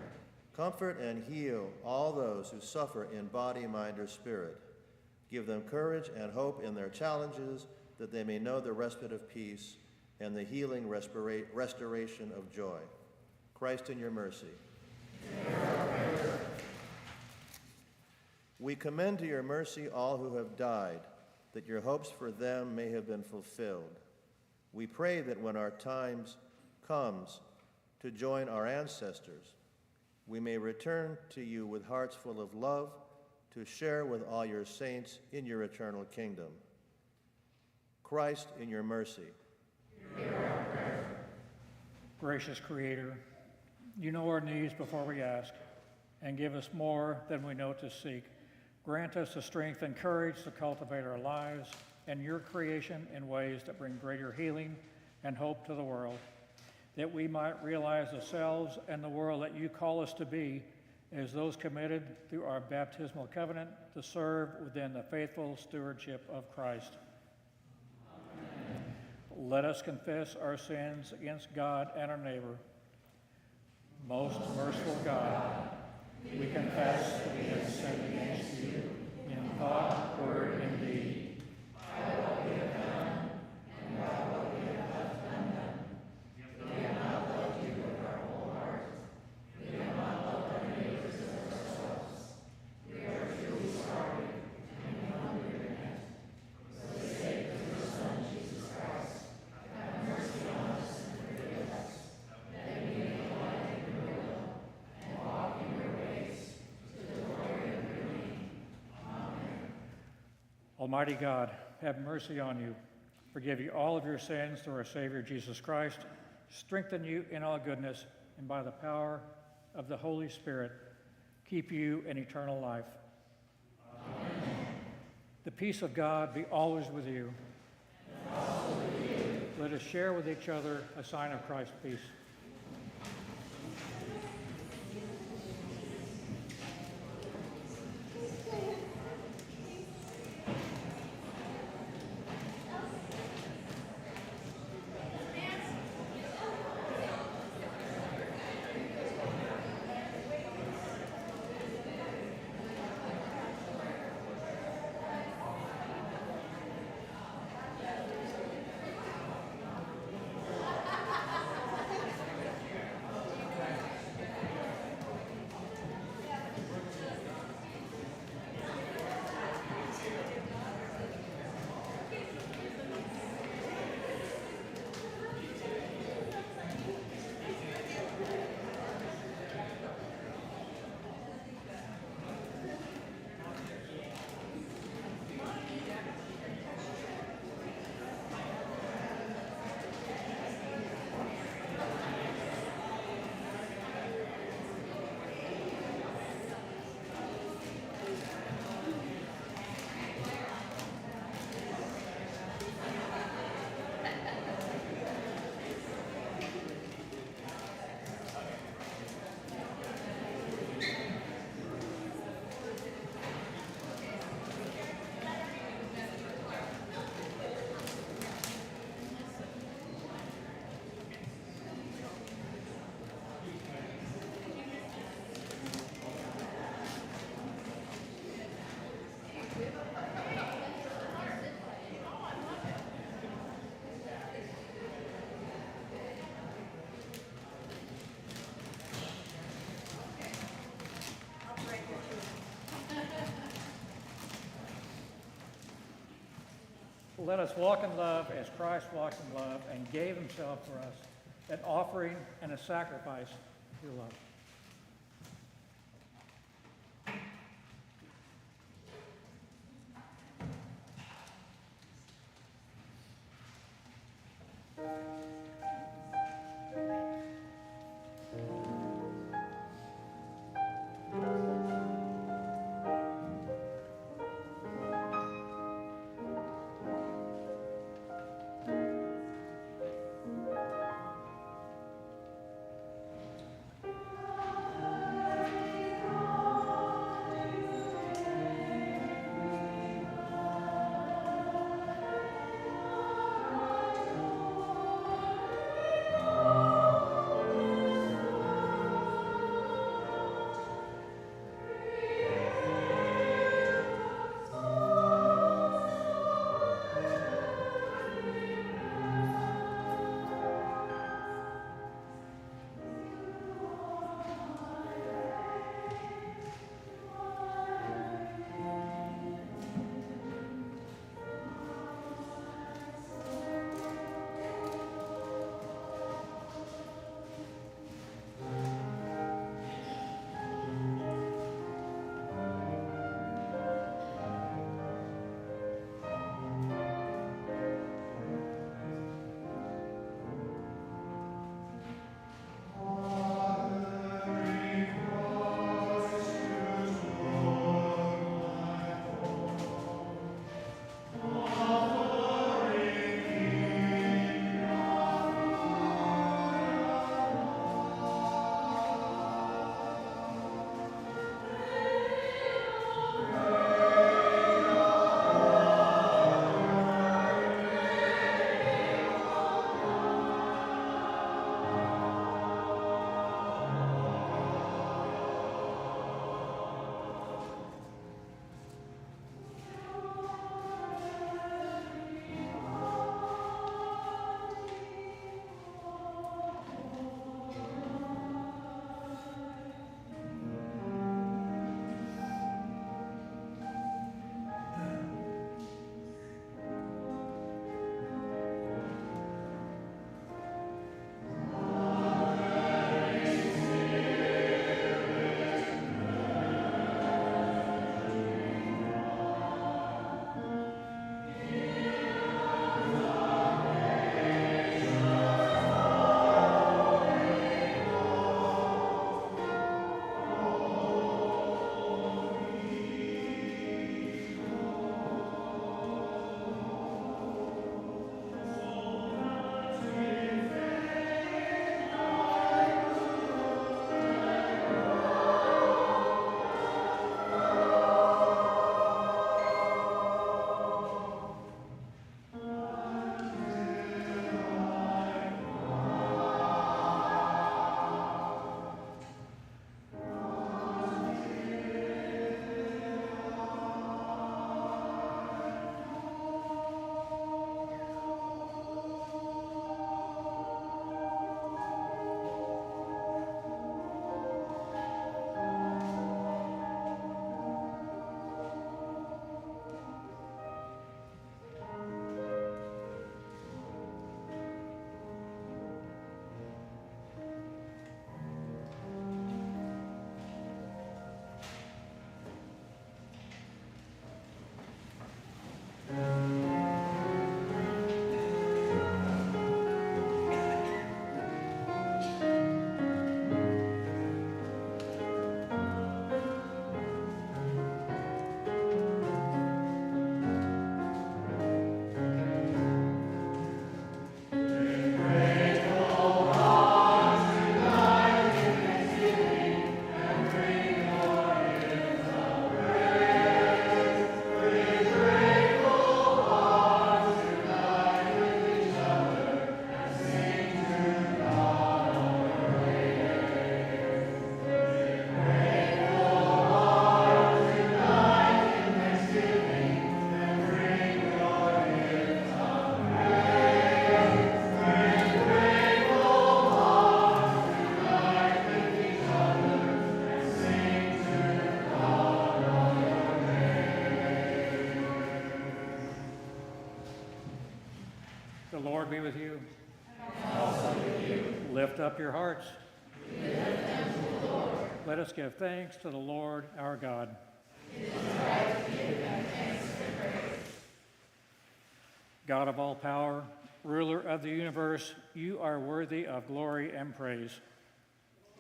Comfort and heal all those who suffer in body, mind, or spirit. Give them courage and hope in their challenges, that they may know the respite of peace and the healing restoration of joy. Christ, in your mercy, hear our prayer. We commend to your mercy all who have died, that your hopes for them may have been fulfilled. We pray that when our time comes to join our ancestors, we may return to you with hearts full of love, to share with all your saints in your eternal kingdom. Christ, in your mercy, hear our prayer. Gracious Creator, you know our needs before we ask, and give us more than we know to seek. Grant us the strength and courage to cultivate our lives and your creation in ways that bring greater healing and hope to the world, that we might realize ourselves and the world that you call us to be as those committed through our baptismal covenant to serve within the faithful stewardship of Christ. Amen. Let us confess our sins against God and our neighbor. Most merciful God, we confess that we have sinned against you in thought, word, and deed. By what we have done and by what we have left undone. We have not loved you with our whole heart. We have not loved our neighbors as ourselves. We are truly sorry and we humbly repent. For the sake of your Son, Jesus Christ, have mercy on us and forgive us, that we may delight in your will and walk in your ways, to the glory of your name. Amen. Almighty God, have mercy on you, forgive you all of your sins through our Savior Jesus Christ, strengthen you in all goodness, and by the power of the Holy Spirit, keep you in eternal life. Amen. The peace of God be always with you. And also with you. Let us share with each other a sign of Christ's peace. Let us walk in love as Christ walked in love and gave himself for us, an offering and a sacrifice through love. The Lord be with you. And also with you. Lift up your hearts. We lift them to the Lord. Let us give thanks to the Lord our God. It is right to give him thanks and praise. God of all power, ruler of the universe, you are worthy of glory and praise.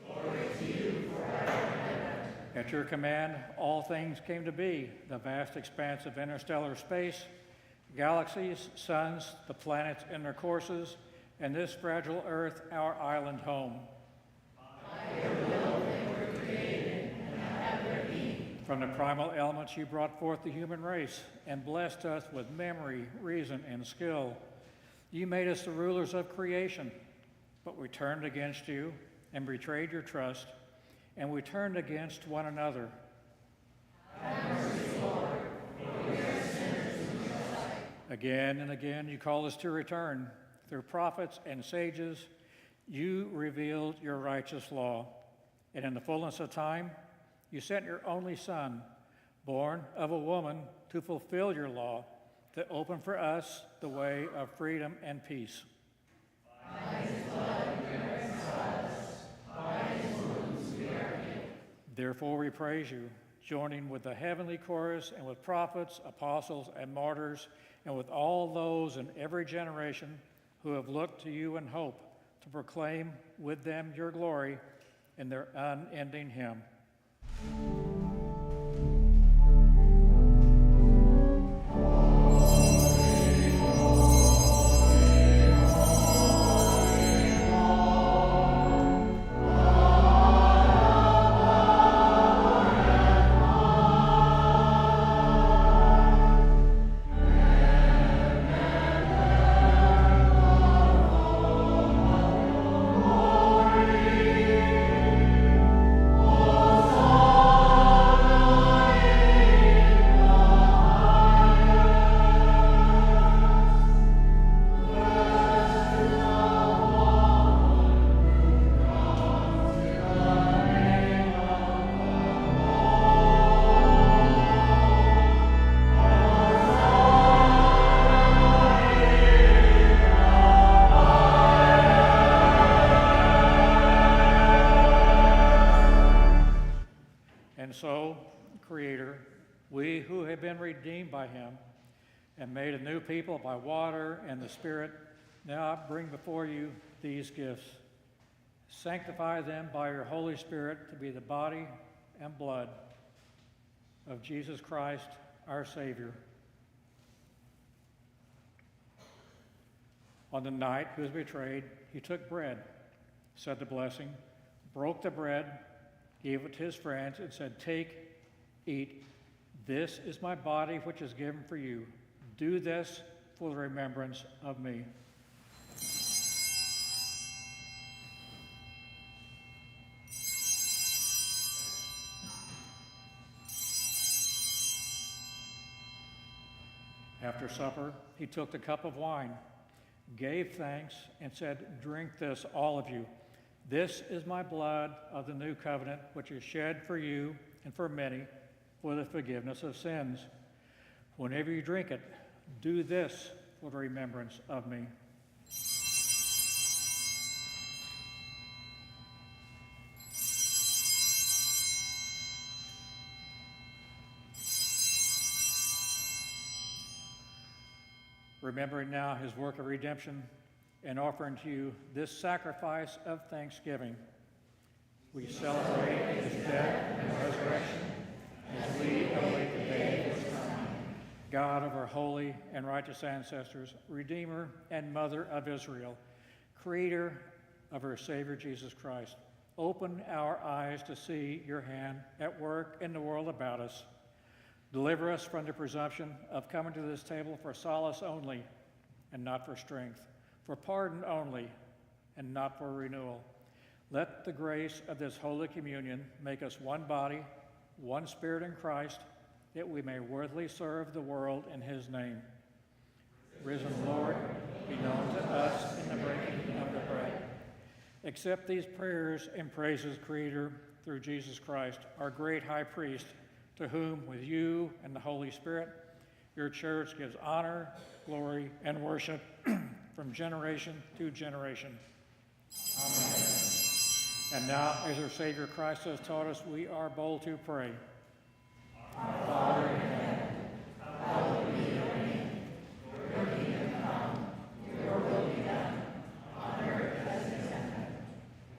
Glory to you forever and ever. At your command, all things came to be, the vast expanse of interstellar space, galaxies, suns, the planets in their courses, and this fragile earth, our island home. By your will they were created and have their being. From the primal elements you brought forth the human race and blessed us with memory, reason, and skill. You made us the rulers of creation, but we turned against you and betrayed your trust, and we turned against one another. Have mercy, Lord, for we are sinners in your sight. Again and again you call us to return. Through prophets and sages, you revealed your righteous law, and in the fullness of time, you sent your only Son, born of a woman, to fulfill your law, to open for us the way of freedom and peace. By his blood you reconciled us, by his wounds we are healed. Therefore we praise you, joining with the heavenly chorus and with prophets, apostles, and martyrs, and with all those in every generation who have looked to you in hope to proclaim with them your glory in their unending hymn. And so, Creator, we who have been redeemed by him and made a new people by water and the Spirit, now bring before you these gifts. Sanctify them by your Holy Spirit to be the body and blood of Jesus Christ, our Savior. On the night he was betrayed, he took bread, said the blessing, broke the bread, gave it to his friends, and said, "Take, eat. This is my body, which is given for you. Do this for the remembrance of me." After supper, he took the cup of wine, gave thanks, and said, "Drink this, all of you. This is my blood of the new covenant, which is shed for you and for many for the forgiveness of sins. Whenever you drink it, do this for the remembrance of me." Remembering now his work of redemption and offering to you this sacrifice of thanksgiving, we celebrate his death and resurrection as we await the day of his coming. God of our holy and righteous ancestors, Redeemer and Mother of Israel, Creator of our Savior Jesus Christ, open our eyes to see your hand at work in the world about us. Deliver us from the presumption of coming to this table for solace only and not for strength, for pardon only and not for renewal. Let the grace of this Holy Communion make us one body, one spirit in Christ, that we may worthily serve the world in his name. Risen Lord, be known to us in the breaking of the bread. Accept these prayers and praises, Creator, through Jesus Christ, our great high priest, to whom, with you and the Holy Spirit, your church gives honor, glory, and worship from generation to generation. Amen. And now, as our Savior Christ has taught us, we are bold to pray. Our Father in heaven, hallowed be your name. Your kingdom come, your will be done, on earth as it is in heaven.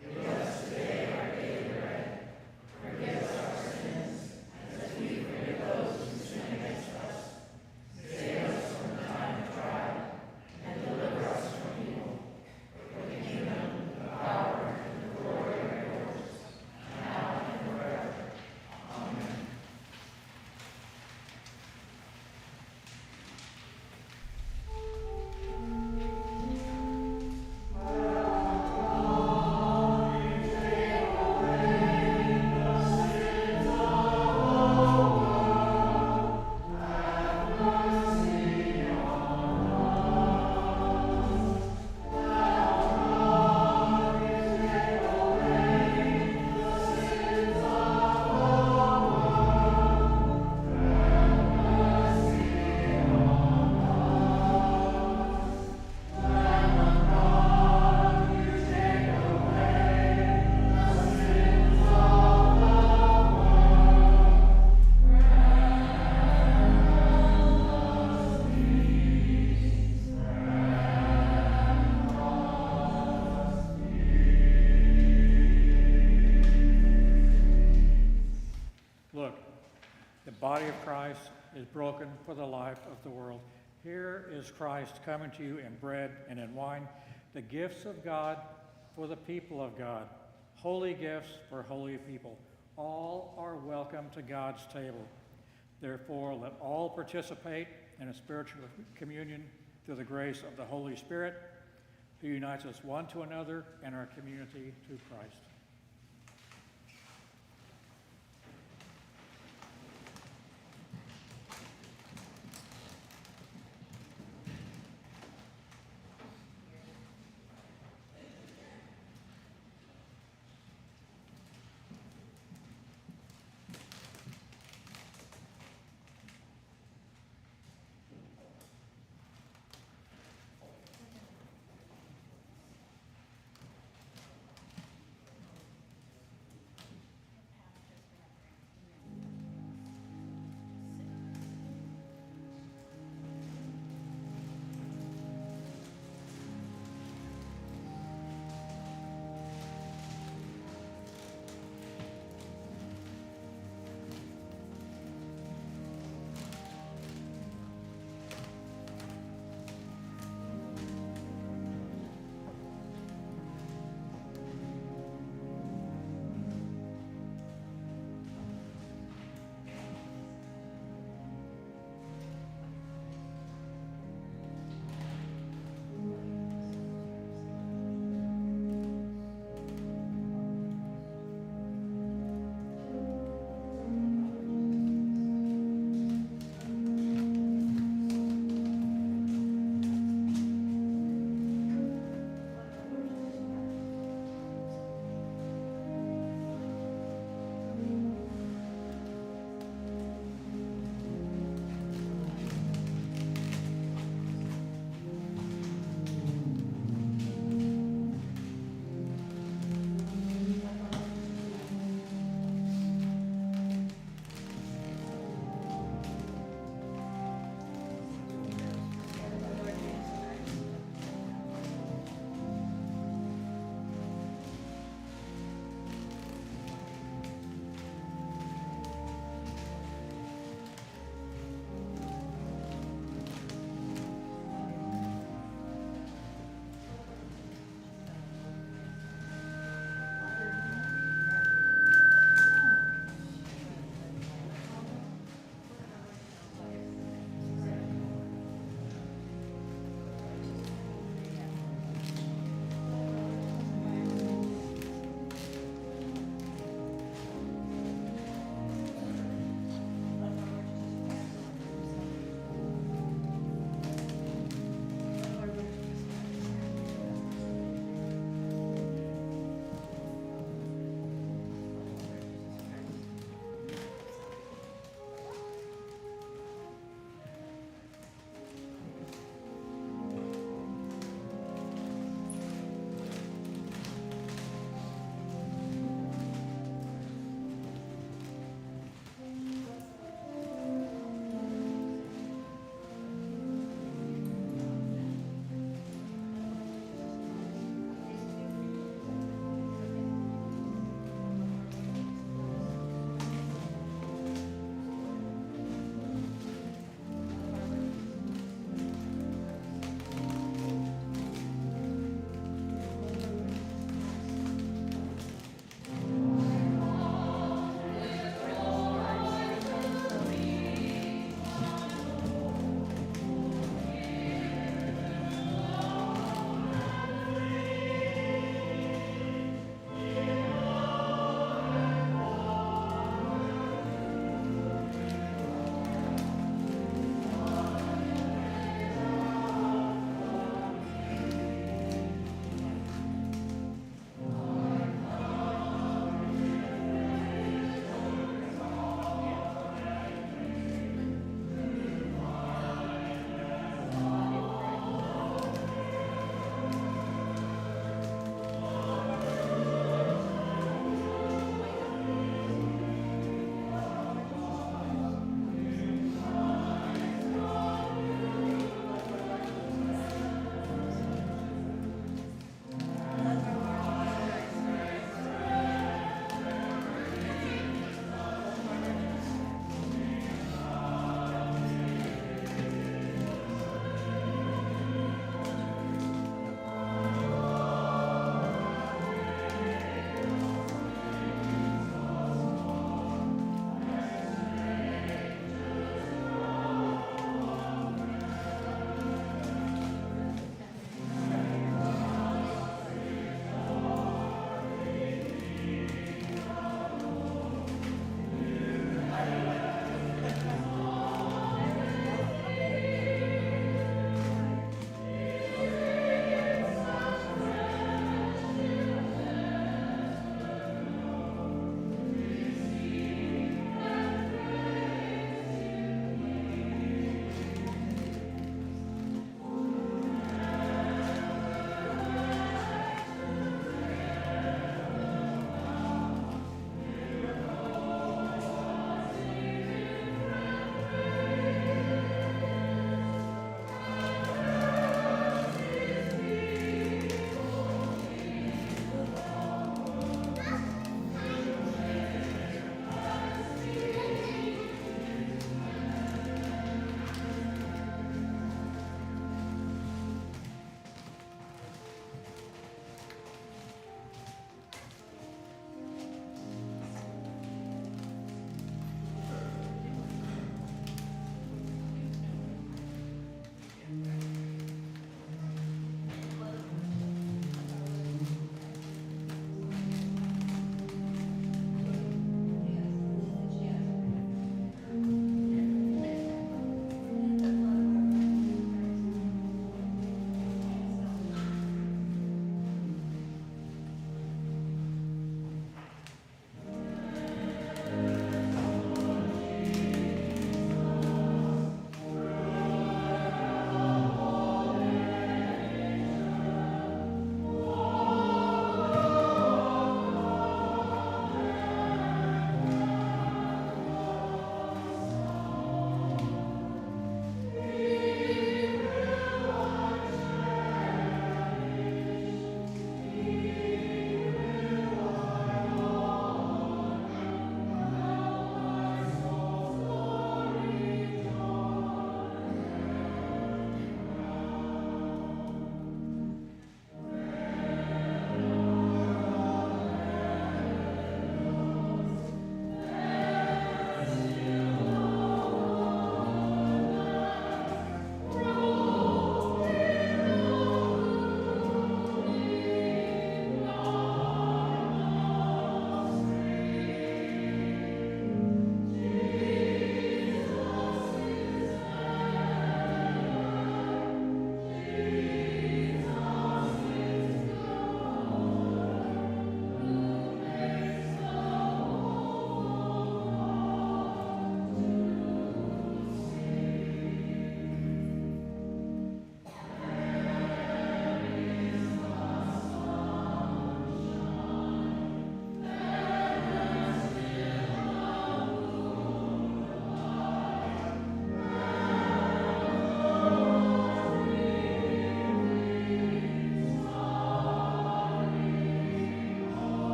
Give us today our daily bread. Forgive us our sins, as we forgive those who sin against us. Save us from the time of trial, and deliver us from evil. For the kingdom, the power, and the glory are yours, now and forever. Amen. Look, the body of Christ is broken for the life of the world. Here is Christ coming to you in bread and in wine, the gifts of God for the people of God, holy gifts for holy people. All are welcome to God's table. Therefore, let all participate in a spiritual communion through the grace of the Holy Spirit, who unites us one to another and our community to Christ.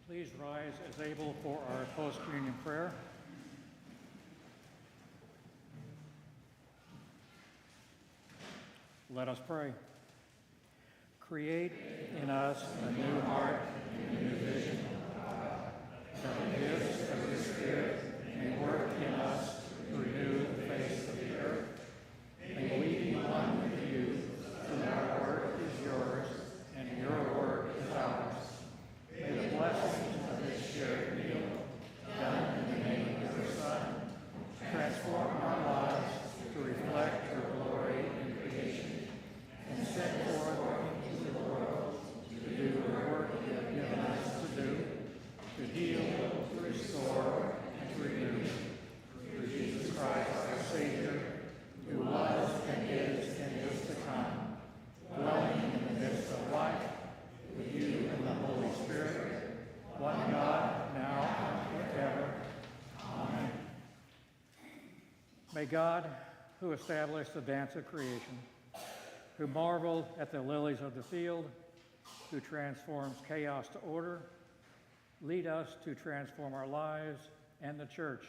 Please rise as able for our post-communion prayer. Let us pray. Create in us a new heart and a new vision, that the gifts of your Spirit may work in us to renew the face of the earth. May we be one with you, so that our work is yours and your work is ours. May the blessings of this shared meal, done in the name of your Son, transform our lives to reflect your glory in creation and send forth into the world to do the work you have given us to do, to heal, to restore, and to renew. Through Jesus Christ, our Savior, who was and is to come, dwelling in the midst of life, with you and the Holy Spirit, one God, now and forever. Amen. May God, who established the dance of creation, who marveled at the lilies of the field, who transforms chaos to order, lead us to transform our lives and the church,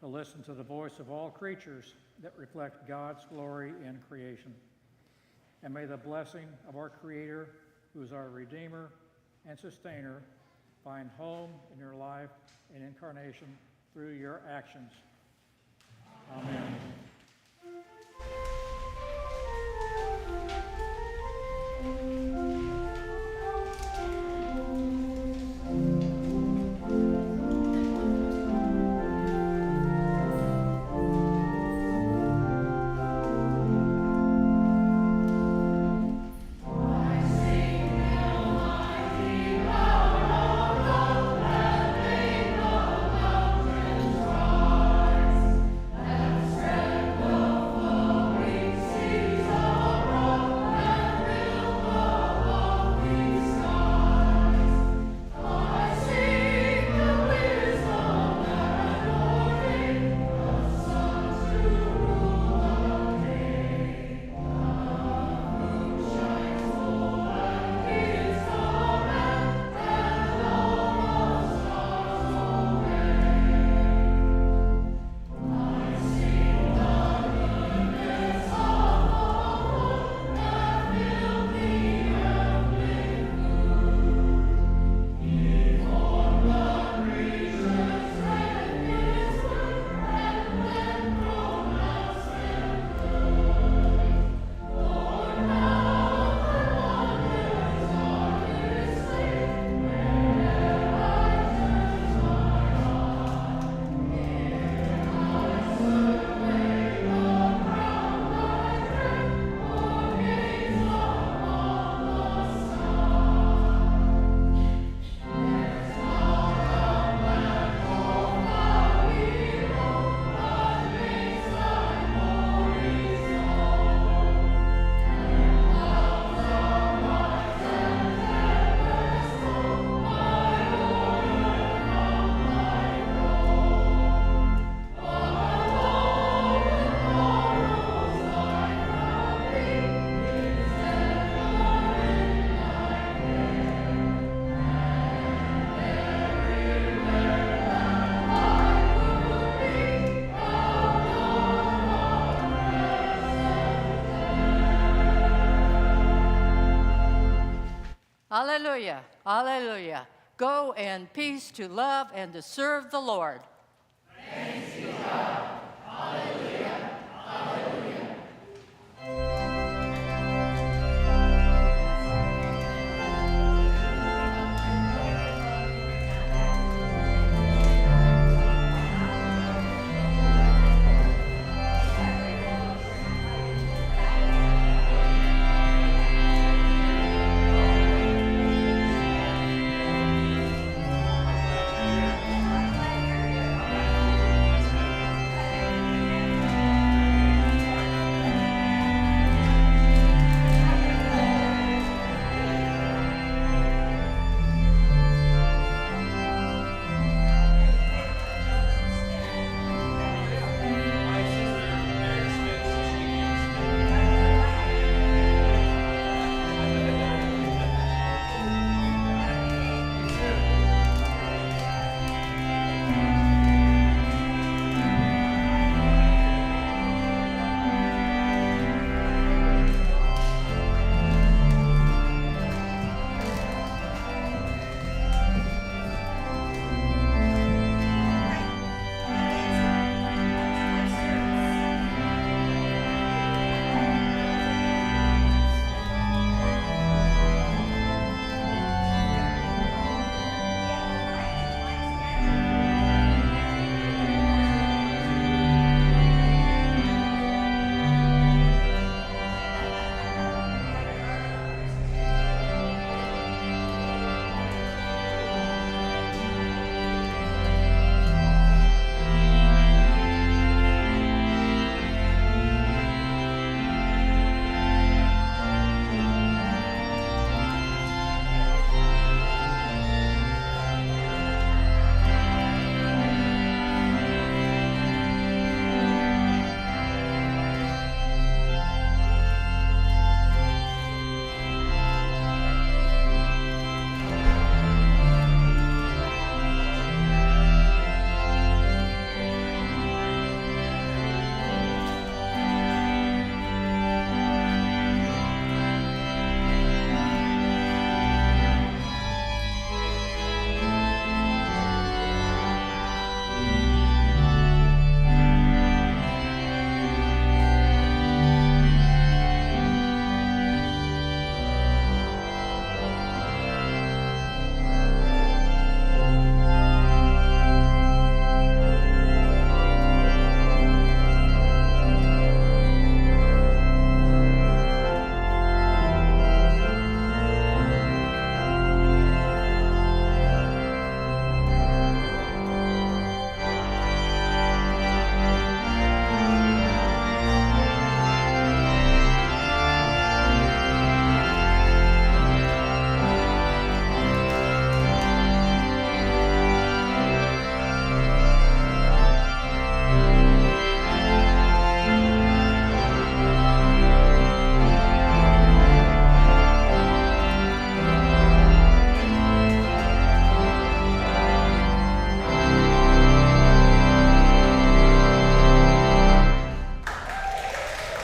to listen to the voice of all creatures that reflect God's glory in creation. And may the blessing of our Creator, who is our Redeemer and Sustainer, find home in your life and incarnation through your actions. Amen. Hallelujah. Hallelujah. Go in peace to love and to serve the Lord.